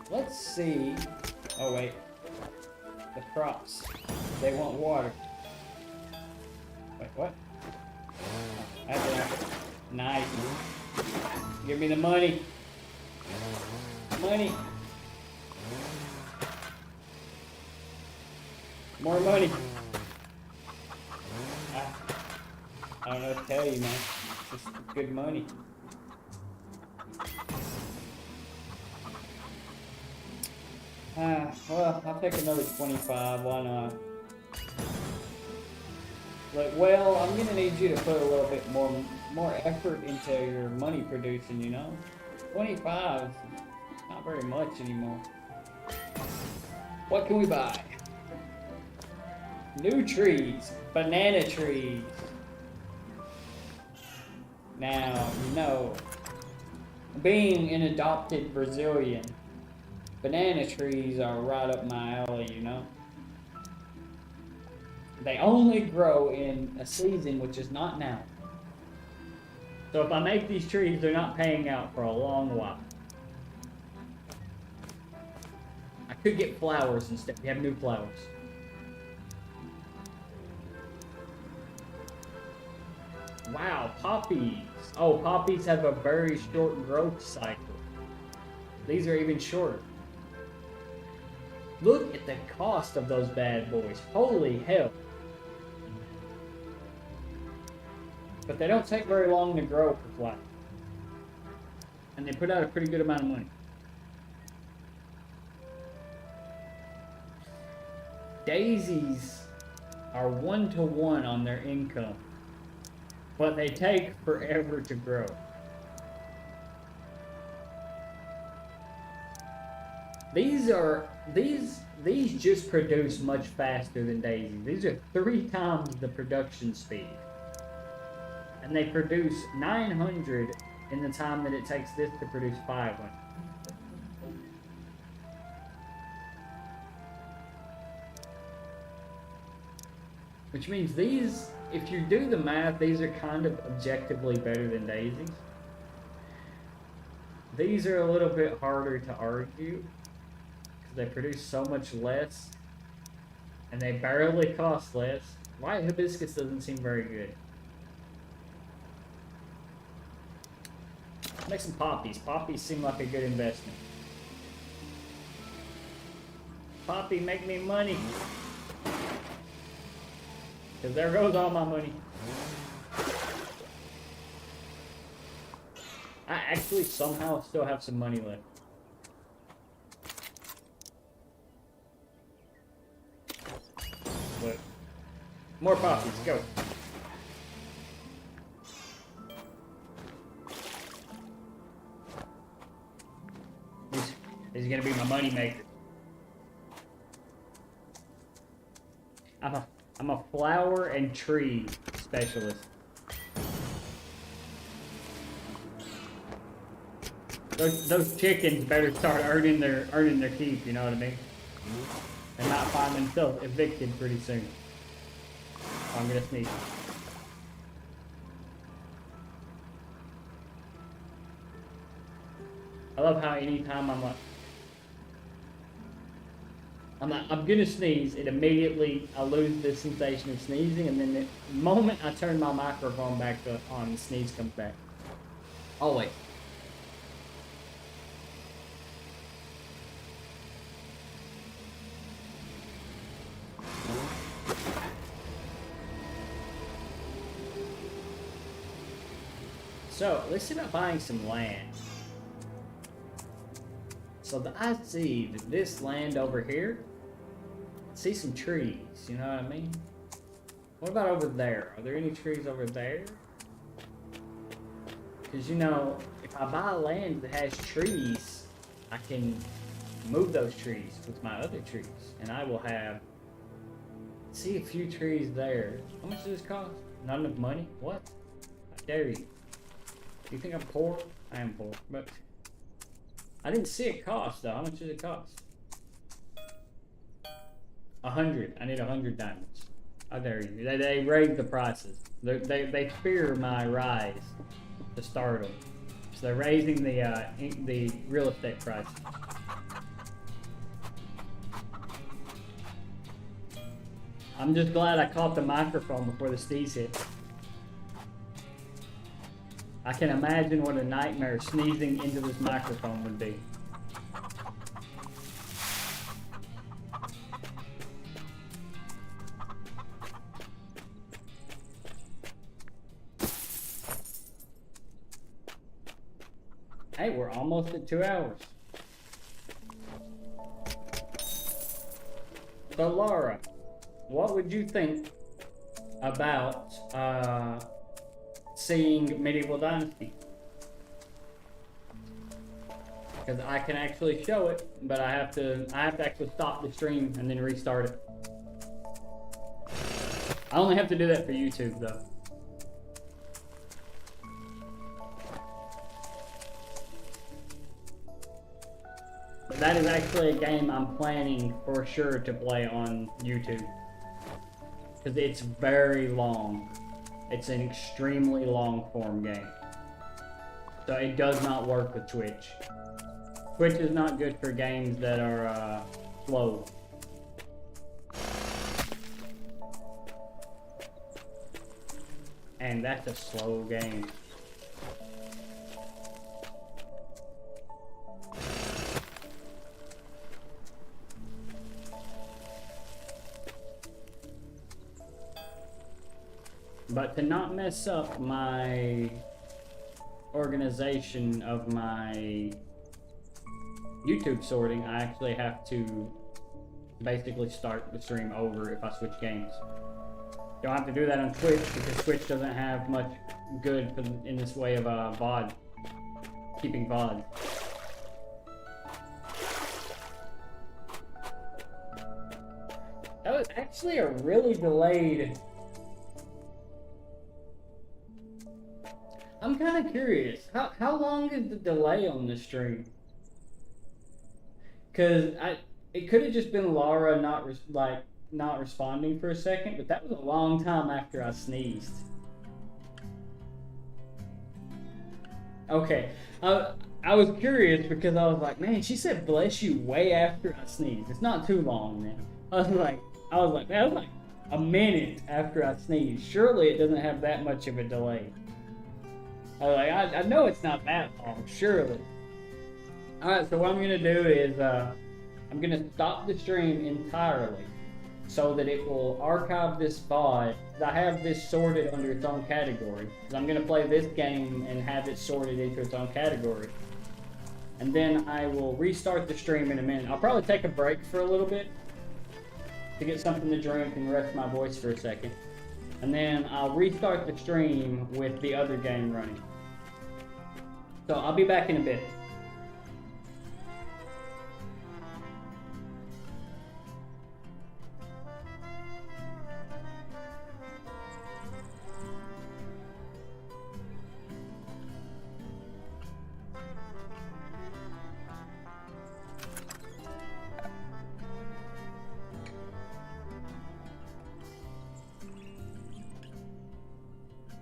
Let's see. Oh wait. The crops. They want water. Wait, what? That's nice. Give me the money. Money. More money. I don't know what to tell you, man. It's just good money. Well, I'll take another 25. Why not? Like, well, I'm gonna need you to put a little bit more effort into your money producing. You know, 25 is not very much anymore. What can we buy? New trees, banana trees. Now, you know, being an adopted Brazilian, banana trees are right up my alley, you know. They only grow in a season which is not now. So if I make these trees, they're not paying out for a long while. I could get flowers instead. We have new flowers. Wow, poppies. Oh, poppies have a very short growth cycle. These are even shorter. Look at the cost of those bad boys. Holy hell. But they don't take very long to grow for flowers. And they put out a pretty good amount of money. Daisies are 1-to-1 on their income. But they take forever to grow. These just produce much faster than daisies. These are 3 times the production speed. And they produce 900 in the time that it takes this to produce 500. Which means these, if you do the math, these are kind of objectively better than daisies. These are a little bit harder to argue because they produce so much less and they barely cost less. White hibiscus doesn't seem very good. Make some poppies. Poppies seem like a good investment. Poppy, make me money. Because there goes all my money. I actually somehow still have some money left. Look. More poppies, go. This is gonna be my money maker. I'm a flower and tree specialist. Those chickens better start earning their keep, you know what I mean? And not find themselves evicted pretty soon. I'm gonna sneeze. I love how anytime I'm gonna sneeze, it immediately, I lose the sensation of sneezing, and then the moment I turn my microphone back on, the sneeze comes back. Always. So, let's see about buying some land. So I see that this land over here, see some trees, you know what I mean? What about over there? Are there any trees over there? Because, you know, if I buy land that has trees, I can move those trees with my other trees. And I will have, see a few trees there. How much does this cost? Not enough money? What? How dare you? You think I'm poor? I am poor, but I didn't see it cost though. How much does it cost? 100. I need 100 diamonds. How dare you? They raise the prices. They fear my rise to stardom. So they're raising the real estate price. I'm just glad I caught the microphone before the sneeze hit. I can imagine what a nightmare sneezing into this microphone would be. Hey, we're almost at 2 hours. So Laura, what would you think about seeing Medieval Dynasty? Because I can actually show it, but I have to actually stop the stream and then restart it. I only have to do that for YouTube though. But that is actually a game I'm planning for sure to play on YouTube. Because it's very long. It's an extremely long form game. So it does not work with Twitch. Twitch is not good for games that are slow. And that's a slow game. But to not mess up my organization of my YouTube sorting, I actually have to basically start the stream over if I switch games. Don't have to do that on Twitch because Twitch doesn't have much good in this way of VOD, keeping VOD. That was actually a really delayed. I'm kind of curious. How long is the delay on this stream? Cause it could have just been Laura not responding for a second, but that was a long time after I sneezed. Okay, I was curious because I was like, man, she said bless you way after I sneezed. It's not too long then. I was like, man, that was like a minute after I sneezed. Surely it doesn't have that much of a delay. I was like, I know it's not that long, surely. Alright, so what I'm going to do is I'm going to stop the stream entirely so that it will archive this VOD. I have this sorted under its own category. Because I'm going to play this game and have it sorted into its own category. And then I will restart the stream in a minute. I'll probably take a break for a little bit to get something to drink and rest my voice for a second. And then I'll restart the stream with the other game running. So I'll be back in a bit.